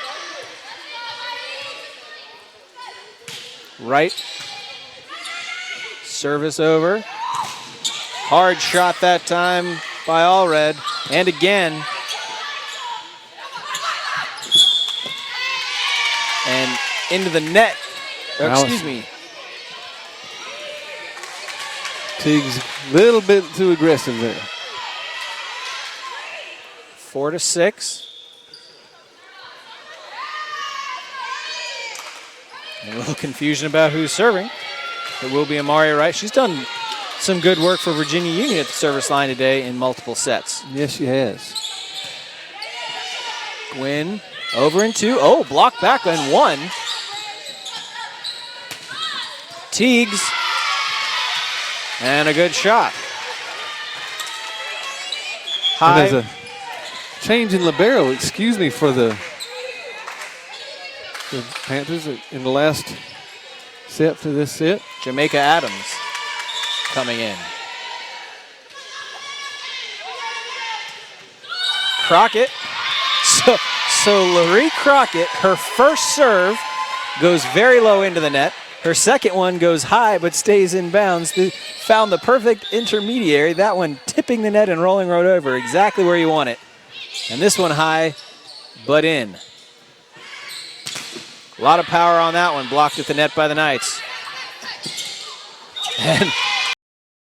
Right. Service over. Hard shot that time by Allred. And again. And into the net. Oh, excuse me. Teagues a little bit too aggressive there. 4-6. A little confusion about who's serving. It will be Amari Wright. She's done some good work for Virginia Union at the service line today in multiple sets. Yes, she has. Gwynn over in 2. Oh, blocked back on 1. Teagues. And a good shot. High. And there's a change in libero, excuse me, for the Panthers in the last set for this set. Jamaica Adams coming in. Crockett. So Laree Crockett, her first serve goes very low into the net. Her second one goes high but stays in bounds. Found the perfect intermediary. That one tipping the net and rolling right over, exactly where you want it. And this one high but in. A lot of power on that one, blocked at the net by the Knights. And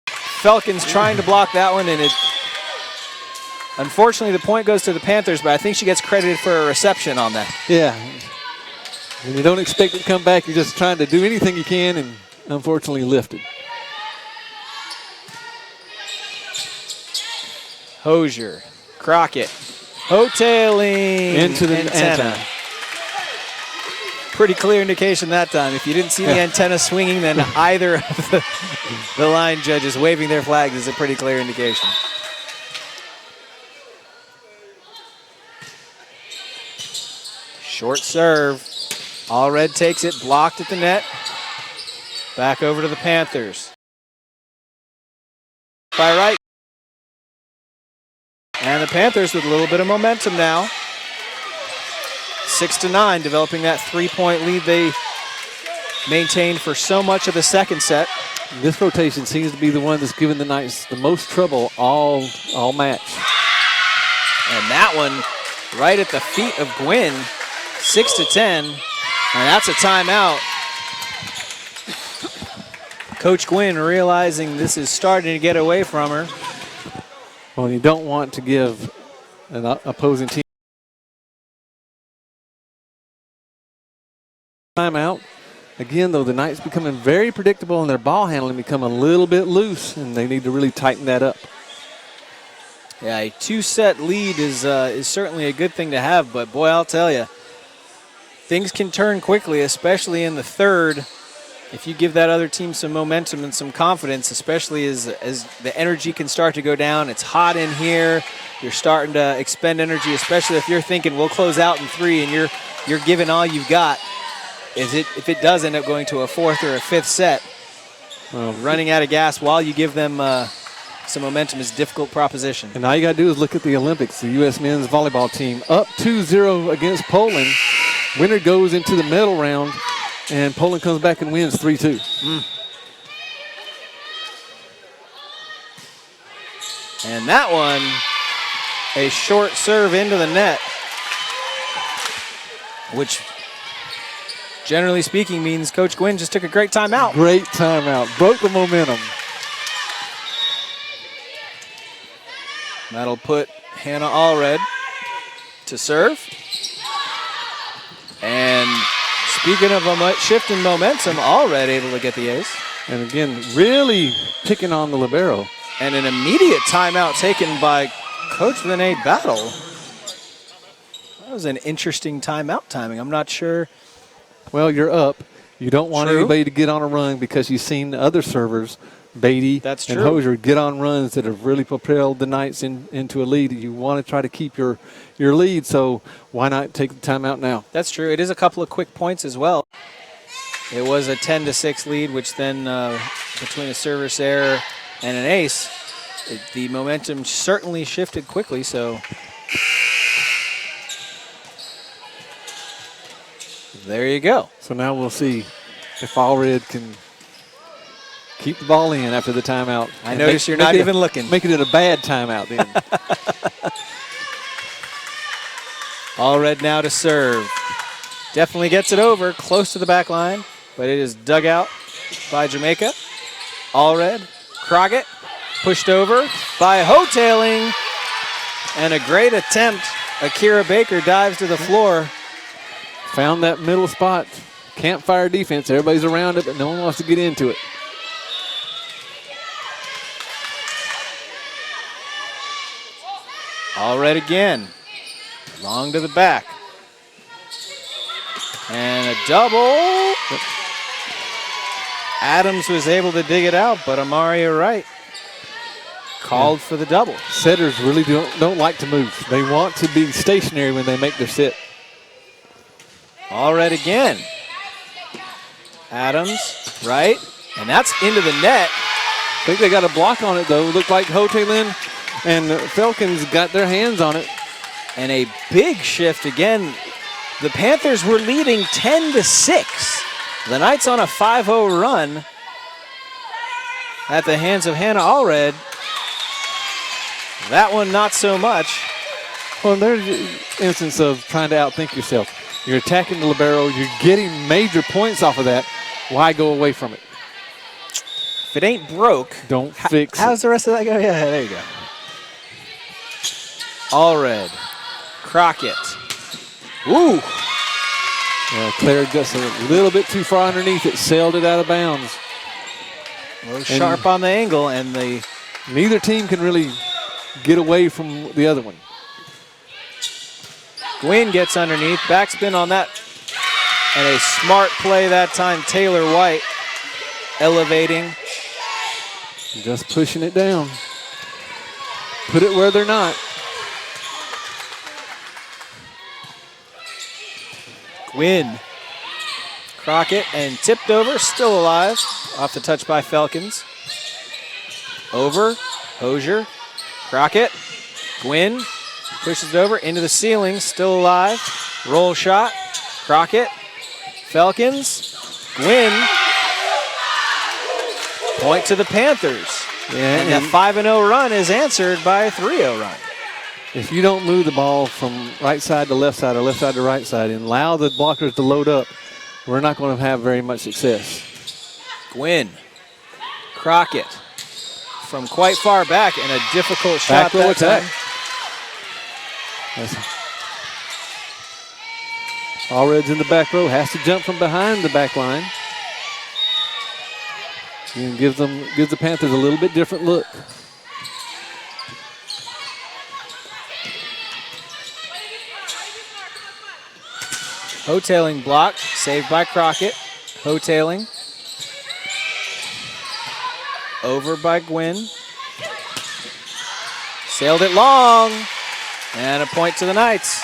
Felkins trying to block that one, and it. Unfortunately, the point goes to the Panthers, but I think she gets credited for a reception on that. Yeah. When you don't expect it to come back, you're just trying to do anything you can, and unfortunately lifted. Hosier, Crockett, hoteling into the antenna. Pretty clear indication that time. If you didn't see the antenna swinging, then either of the line judges waving their flags is a pretty clear indication. Short serve. Allred takes it, blocked at the net. Back over to the Panthers. By Wright. And the Panthers with a little bit of momentum now. 6-9, developing that 3-point lead they maintained for so much of the second set. This rotation seems to be the one that's given the Knights the most trouble all match. And that one right at the feet of Gwynn, 6-10, and that's a timeout. Coach Gwynn realizing this is starting to get away from her. Well, you don't want to give an opposing team timeout. Again, though, the Knights becoming very predictable and their ball handling become a little bit loose, and they need to really tighten that up. Yeah, a 2-set lead is certainly a good thing to have, but boy, I'll tell you, things can turn quickly, especially in the third. If you give that other team some momentum and some confidence, especially as the energy can start to go down. It's hot in here. You're starting to expend energy, especially if you're thinking we'll close out in 3 and you're giving all you've got. If it does end up going to a 4th or a 5th set, running out of gas while you give them some momentum is a difficult proposition. And all you got to do is look at the Olympics. The U.S. men's volleyball team up 2-0 against Poland. Winner goes into the medal round, and Poland comes back and wins 3-2. And that one, a short serve into the net, which generally speaking means Coach Gwynn just took a great timeout. Great timeout. Broke the momentum. That'll put Hannah Allred to serve. And speaking of a shift in momentum, Allred able to get the ace. And again, really picking on the libero. And an immediate timeout taken by Coach Vinay Battle. That was an interesting timeout timing. I'm not sure. Well, you're up. You don't want anybody to get on a run because you've seen other servers, Beatty and Hosier, get on runs that have really propelled the Knights into a lead. You want to try to keep your lead, so why not take the timeout now? That's true. It is a couple of quick points as well. It was a 10-6 lead, which then between a service error and an ace, the momentum certainly shifted quickly. So there you go. So now we'll see if Allred can keep the ball in after the timeout. I notice you're not even looking. Make it a bad timeout then. Allred now to serve. Definitely gets it over, close to the back line, but it is dug out by Jamaica. Allred, Crockett, pushed over by Hotailing, and a great attempt. Akira Baker dives to the floor. Found that middle spot campfire defense. Everybody's around it, but no one wants to get into it. All red again. Long to the back. And a double. Adams was able to dig it out, but Amaria Wright called for the double. Setters really don't like to move. They want to be stationary when they make their set. All red again. Adams, Wright, and that's into the net. I think they got a block on it, though. Looked like Hotelin and Felkins got their hands on it. And a big shift again. The Panthers were leading 10-6. The Knights on a 5-0 run at the hands of Hannah Allred. That one not so much. Well, there's an instance of trying to outthink yourself. You're attacking the libero. You're getting major points off of that. Why go away from it? If it ain't broke, don't fix it. How's the rest of that go? Yeah, there you go. Allred. Crockett. Ooh. Claire just a little bit too far underneath it, sailed it out of bounds. A little sharp on the angle, and neither team can really get away from the other one. Gwynn gets underneath, backspin on that, and a smart play that time. Taylor White elevating. Just pushing it down. Put it where they're not. Gwynn. Crockett and tipped over, still alive. Off the touch by Felkins. Over, Hosier, Crockett, Gwynn pushes it over into the ceiling, still alive. Roll shot, Crockett, Felkins, Gwynn. Point to the Panthers. Yeah, and that 5-0 run is answered by a 3-0 run. If you don't move the ball from right side to left side or left side to right side and allow the blockers to load up, we're not going to have very much success. Gwynn, Crockett from quite far back, and a difficult shot back row that attack. time. Allred's in the back row, has to jump from behind the back line. And gives the Panthers a little bit different look. Hotailing block, saved by Crockett. Hotailing. Over by Gwynn. Sailed it long. And a point to the Knights.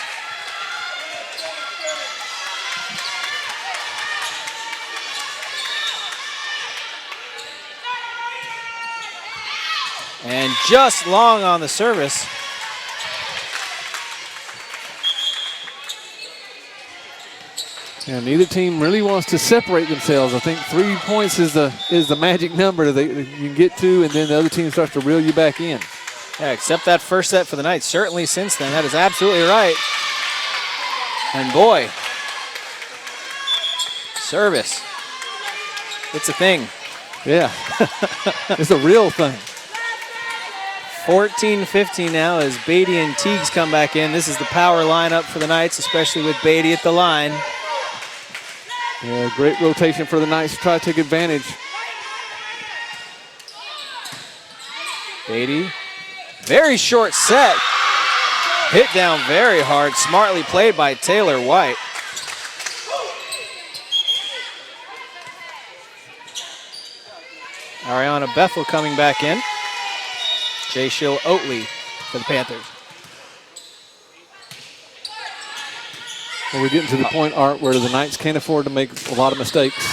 And just long on the service. Yeah, neither team really wants to separate themselves. I think 3 points is the magic number that you can get to, and then the other team starts to reel you back in. Yeah, except that first set for the Knights. Certainly since then, that is absolutely right. And boy, service. It's a thing. Yeah, it's a real thing. 14-15 now as Beatty and Teagues come back in. This is the power lineup for the Knights, especially with Beatty at the line. Yeah, great rotation for the Knights to try to take advantage. Beatty, very short set. Hit down very hard, smartly played by Taylor White. Ariana Bethel coming back in. Jay Schill Oatley for the Panthers. Well, we're getting to the point, Art, where the Knights can't afford to make a lot of mistakes.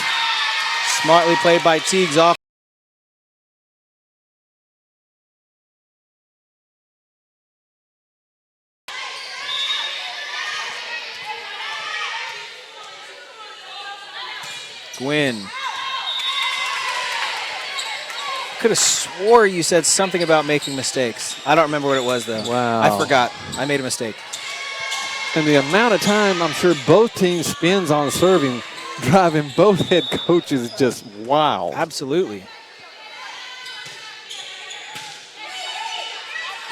Smartly played by Teagues off. Gwynn. Could have swore you said something about making mistakes. I don't remember what it was, though. Wow. I forgot. I made a mistake. And the amount of time I'm sure both teams spends on serving, driving both head coaches just wow. Absolutely.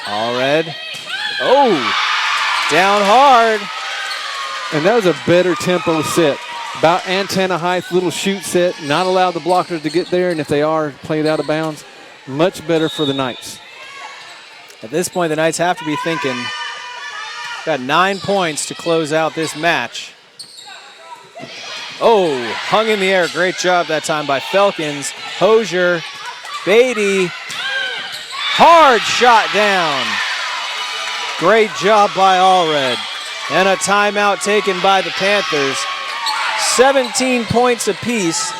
Allred. Oh, down hard. And that was a better tempo set. about antenna height, little shoot set, not allow the blockers to get there, and if they are played out of bounds, much better for the Knights. At this point, the Knights have to be thinking, got 9 points to close out this match. Oh, hung in the air. Great job that time by Felkins. Hosier, Beatty, hard shot down. Great job by Allred. And a timeout taken by the Panthers. 17 points apiece.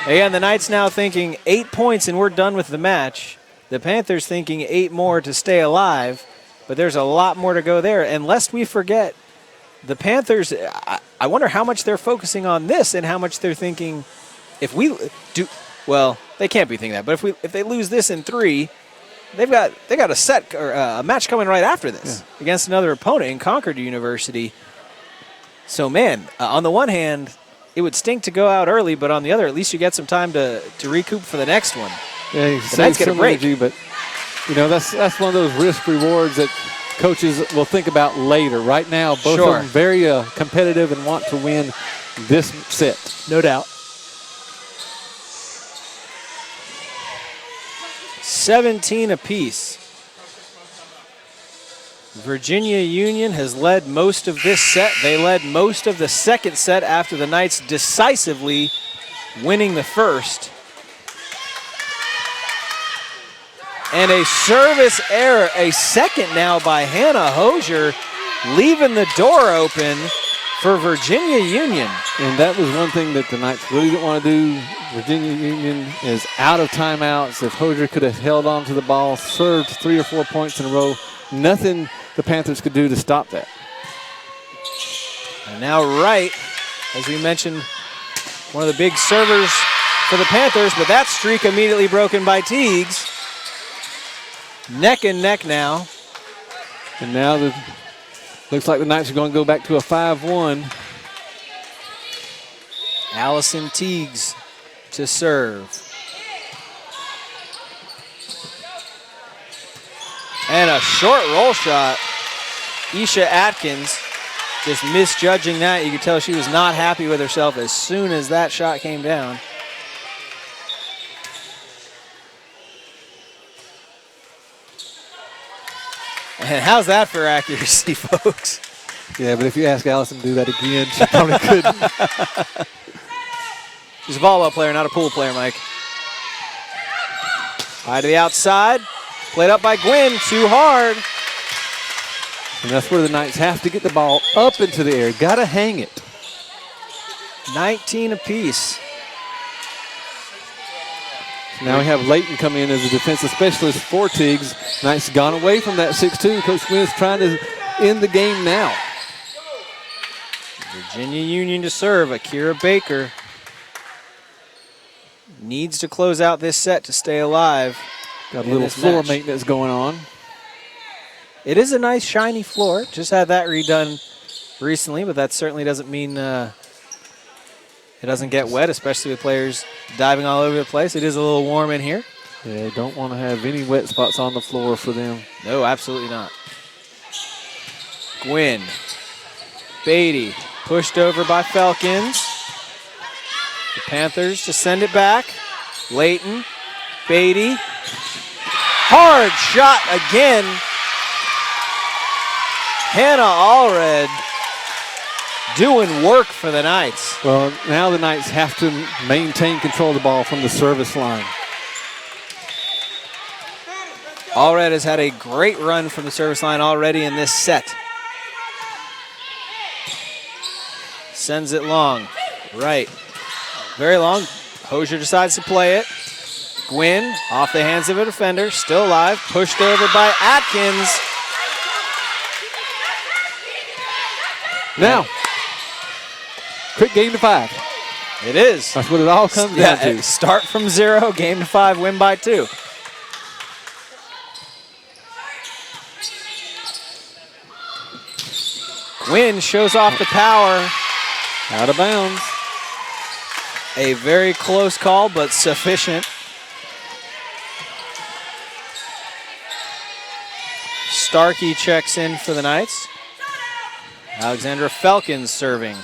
Again, the Knights now thinking 8 points and we're done with the match. The Panthers thinking 8 more to stay alive, but there's a lot more to go there. And lest we forget, the Panthers, I wonder how much they're focusing on this and how much they're thinking if we do, well, they can't be thinking that, but if they lose this in 3, they got a set or a match coming right after this against another opponent in Concord University. So man, on the one hand, it would stink to go out early, but on the other, at least you get some time to recoup for the next one. Yeah, you the Knights get a break. Energy, but you know that's one of those risk rewards that coaches will think about later. Right now, both of them very competitive and want to win this set. No doubt. 17 apiece. Virginia Union has led most of this set. They led most of the second set after the Knights decisively winning the first. And a service error, a second now by Hannah Hosier, leaving the door open for Virginia Union. And that was one thing that the Knights really didn't want to do. Virginia Union is out of timeouts. If Hosier could have held on to the ball, served 3 or 4 points in a row, nothing the Panthers could do to stop that. And now Wright, as we mentioned, one of the big servers for the Panthers, but that streak immediately broken by Teagues. Neck and neck now. And now looks like the Knights are going to go back to a 5-1. Allison Teagues to serve. And a short roll shot. Isha Atkins just misjudging that. You could tell she was not happy with herself as soon as that shot came down. And how's that for accuracy, folks? Yeah, but if you ask Allison to do that again, she probably couldn't. She's a volleyball player, not a pool player, Mike. High to the outside. Played up by Gwynn, too hard. And that's where the Knights have to get the ball up into the air. Got to hang it. 19 apiece. Now we have Layton come in as a defensive specialist for Teagues. Knights gone away from that 6-2. Coach Gwynn is trying to end the game now. Virginia Union to serve. Akira Baker needs to close out this set to stay alive. Got a little floor maintenance going on. It is a nice shiny floor. Just had that redone recently, but that certainly doesn't mean it doesn't get wet, especially with players diving all over the place. It is a little warm in here. Yeah, don't want to have any wet spots on the floor for them. No, absolutely not. Gwynn. Beatty pushed over by Felkins. The Panthers to send it back. Layton. Beatty. Hard shot again. Hannah Allred doing work for the Knights. Well, now the Knights have to maintain control of the ball from the service line. Allred has had a great run from the service line already in this set. Sends it long. Right. Very long. Hosier decides to play it. Gwynn off the hands of a defender. Still alive. Pushed over by Atkins. Now, quick game to 5. It is. That's what it all comes down to. Start from 0, game to 5, win by 2. Gwynn shows off the power. Out of bounds. A very close call, but sufficient. Starkey checks in for the Knights. Alexandra Felkins serving.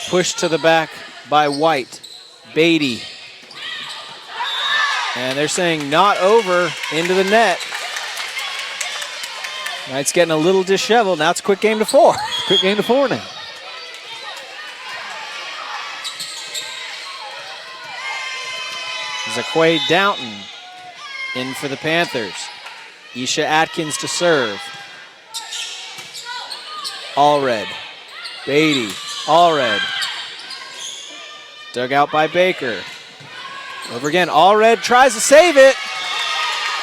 Pushed to the back by White. Beatty. And they're saying not over into the net. Knight's getting a little disheveled. Now it's a quick game to 4. Quick game to 4 now. Zaquay Downton in for the Panthers. Isha Atkins to serve. Allred. Beatty. Allred. Dug out by Baker. Over again. Allred tries to save it.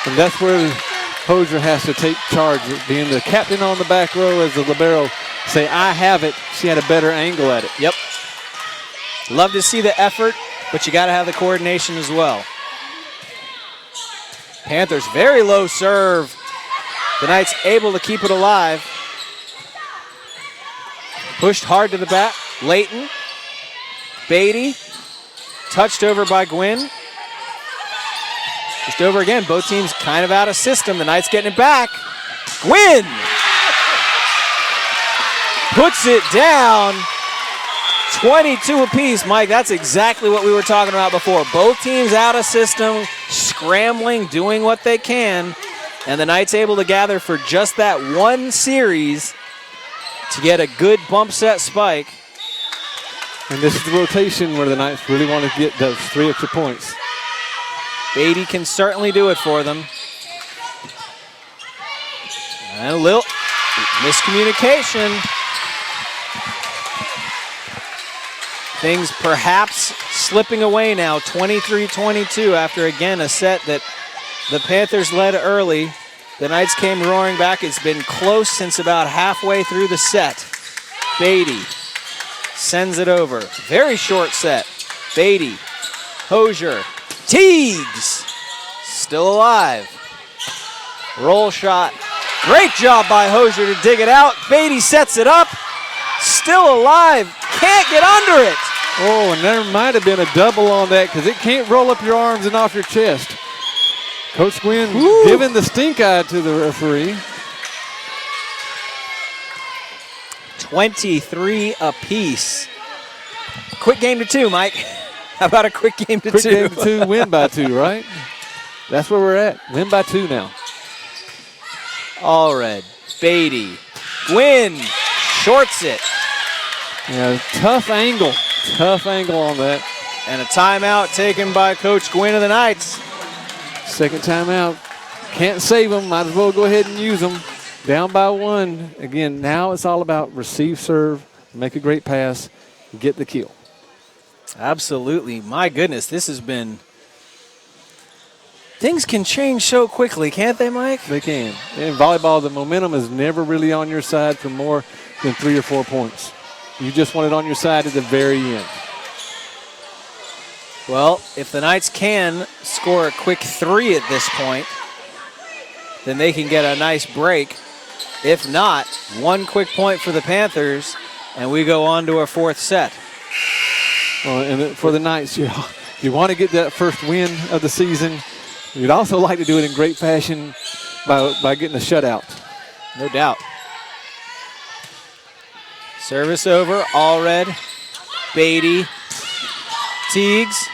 And that's where Hosier has to take charge, being the captain on the back row as the libero. Say, I have it. She had a better angle at it. Yep. Love to see the effort, but you got to have the coordination as well. Panthers, very low serve. The Knights able to keep it alive. Pushed hard to the back. Layton. Beatty. Touched over by Gwynn. Just over again. Both teams kind of out of system. The Knights getting it back. Gwynn puts it down. 22 apiece, Mike. That's exactly what we were talking about before. Both teams out of system, scrambling, doing what they can. And the Knights able to gather for just that one series to get a good bump set spike. And this is the rotation where the Knights really want to get those 3 extra points. Beatty can certainly do it for them. And a little miscommunication. Things perhaps slipping away now, 23-22 after, again, a set that the Panthers led early. The Knights came roaring back. It's been close since about halfway through the set. Beatty sends it over. Very short set. Beatty, Hosier, Teagues, still alive. Roll shot. Great job by Hosier to dig it out. Beatty sets it up. Still alive. Can't get under it. Oh, and there might have been a double on that because it can't roll up your arms and off your chest. Coach Gwynn giving the stink eye to the referee. 23 apiece. Quick game to 2, Mike. How about a quick game to 2? Quick game to 2, win by 2, right? That's where we're at. Win by 2 now. Allred, Beatty, Gwynn shorts it. Yeah, tough angle on that. And a timeout taken by Coach Gwynn of the Knights. Second timeout. Can't save them. Might as well go ahead and use them. Down by 1. Again, now it's all about receive, serve, make a great pass, get the kill. Absolutely. My goodness, this has been... Things can change so quickly, can't they, Mike? They can. In volleyball, the momentum is never really on your side for more than 3 or 4 points. You just want it on your side at the very end. Well, if the Knights can score a quick 3 at this point, then they can get a nice break. If not, 1 quick point for the Panthers, and we go on to our 4th set. Well, and for the Knights, you want to get that first win of the season. You'd also like to do it in great fashion by getting a shutout. No doubt. Service over, Allred, Beatty, Teagues,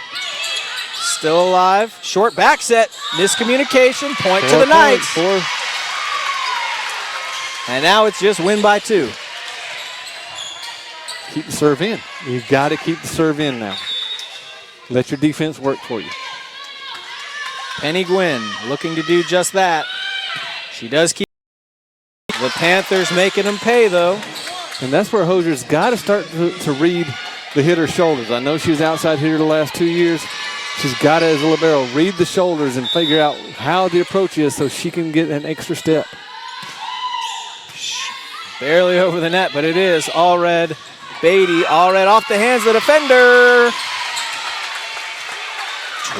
still alive. Short back set, miscommunication, point to the Knights. 4. And now it's just win by 2. Keep the serve in. You've got to keep the serve in now. Let your defense work for you. Penny Gwynn looking to do just that. She does keep the Panthers making them pay, though. And that's where Hosier's got to start to read the hitter's shoulders. I know she was outside hitter the last 2 years. She's got to, as a libero, read the shoulders and figure out how the approach is so she can get an extra step. Barely over the net, but it is. Allred, Beatty, Allred off the hands of the defender.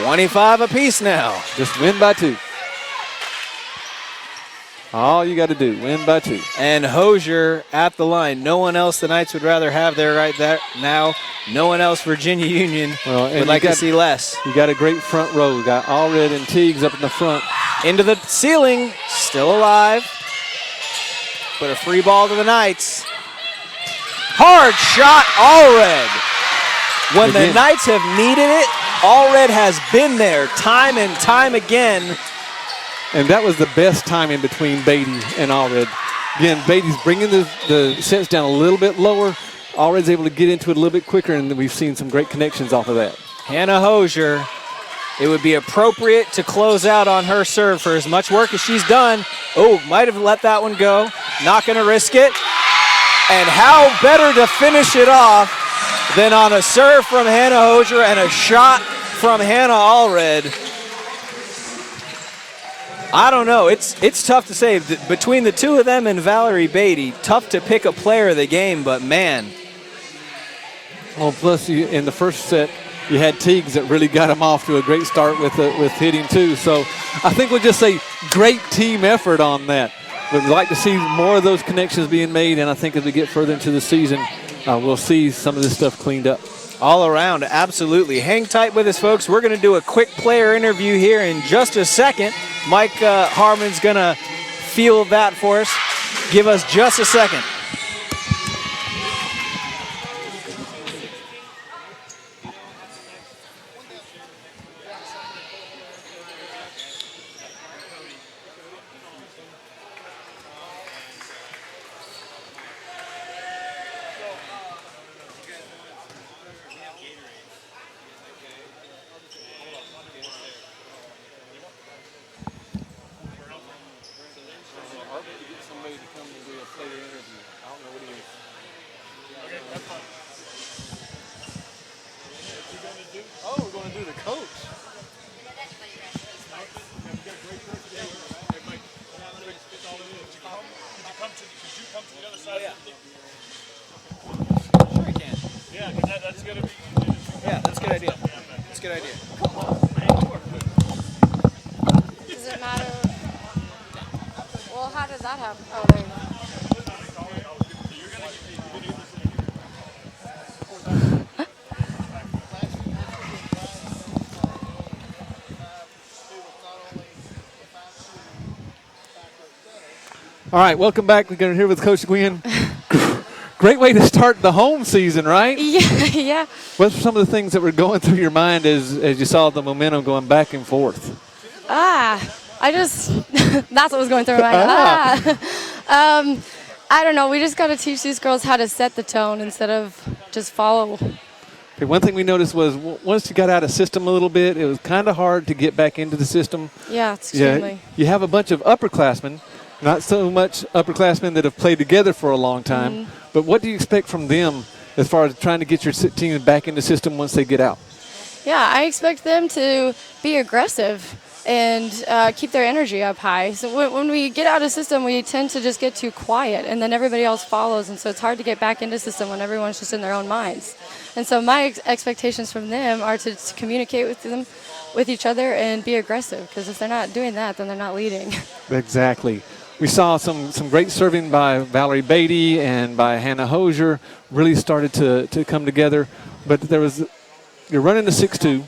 25 apiece now. Just win by 2. All you got to do, win by 2. And Hosier at the line. No one else the Knights would rather have there right there now. No one else Virginia Union would like to see less. You got a great front row. You got Allred and Teagues up in the front. Into the ceiling, still alive. But a free ball to the Knights. Hard shot, Allred. When the Knights have needed it, Allred has been there time and time again. And that was the best timing between Beatty and Allred. Again, Beatty's bringing the sets down a little bit lower. Allred's able to get into it a little bit quicker, and we've seen some great connections off of that. Hannah Hosier, it would be appropriate to close out on her serve for as much work as she's done. Oh, might have let that one go. Not going to risk it. And how better to finish it off than on a serve from Hannah Hosier and a shot from Hannah Allred. I don't know. It's tough to say. Between the two of them and Valerie Beatty, tough to pick a player of the game, but man. Well, plus in the first set, you had Teagues that really got him off to a great start with hitting too. So I think we'll just say great team effort on that. We'd like to see more of those connections being made, and I think as we get further into the season, we'll see some of this stuff cleaned up. All around, absolutely. Hang tight with us, folks. We're going to do a quick player interview here in just a second. Mike Harmon's going to field that for us. Give us just a second. Does it matter? Well, how does that happen? Oh, there you go. All right, welcome back. We're going to hear with Coach Gwynn. Great way to start the home season, right? Yeah. What were some of the things that were going through your mind as you saw the momentum going back and forth? That's what was going through my mind. I don't know. We just got to teach these girls how to set the tone instead of just follow. Okay, one thing we noticed was once you got out of system a little bit, it was kind of hard to get back into the system. Yeah, extremely. Yeah, you have a bunch of upperclassmen, not so much upperclassmen that have played together for a long time, but what do you expect from them as far as trying to get your team back into system once they get out? Yeah, I expect them to be aggressive and keep their energy up high. So when we get out of system, we tend to just get too quiet, and then everybody else follows, and so it's hard to get back into system when everyone's just in their own minds. And so my expectations from them are to communicate with them, with each other, and be aggressive, because if they're not doing that, then they're not leading. Exactly. We saw some great serving by Valerie Beatty and by Hannah Hosier. Really started to come together, but you're running a 6-2.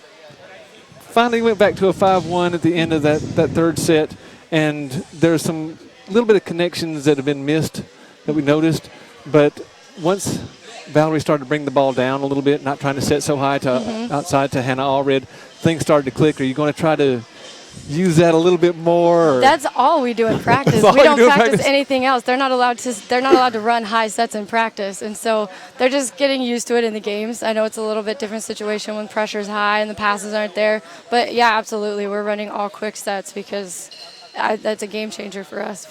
Finally went back to a 5-1 at the end of that third set, and there's some little bit of connections that have been missed that we noticed. But once Valerie started to bring the ball down a little bit, not trying to set so high to outside to Hannah Allred, things started to click. Are you going to try to use that a little bit more? Or? That's all we do in practice. We don't practice anything else. They're not allowed to run high sets in practice, and so they're just getting used to it in the games. I know it's a little bit different situation when pressure's high and the passes aren't there, but yeah, absolutely, we're running all quick sets because that's a game changer for us.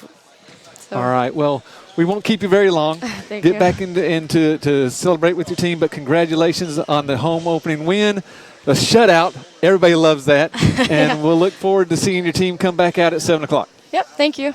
So. All right. Well, we won't keep you very long. Get back into to celebrate with your team, but congratulations on the home opening win. The shutout, everybody loves that, and we'll look forward to seeing your team come back out at 7 o'clock. Yep, thank you.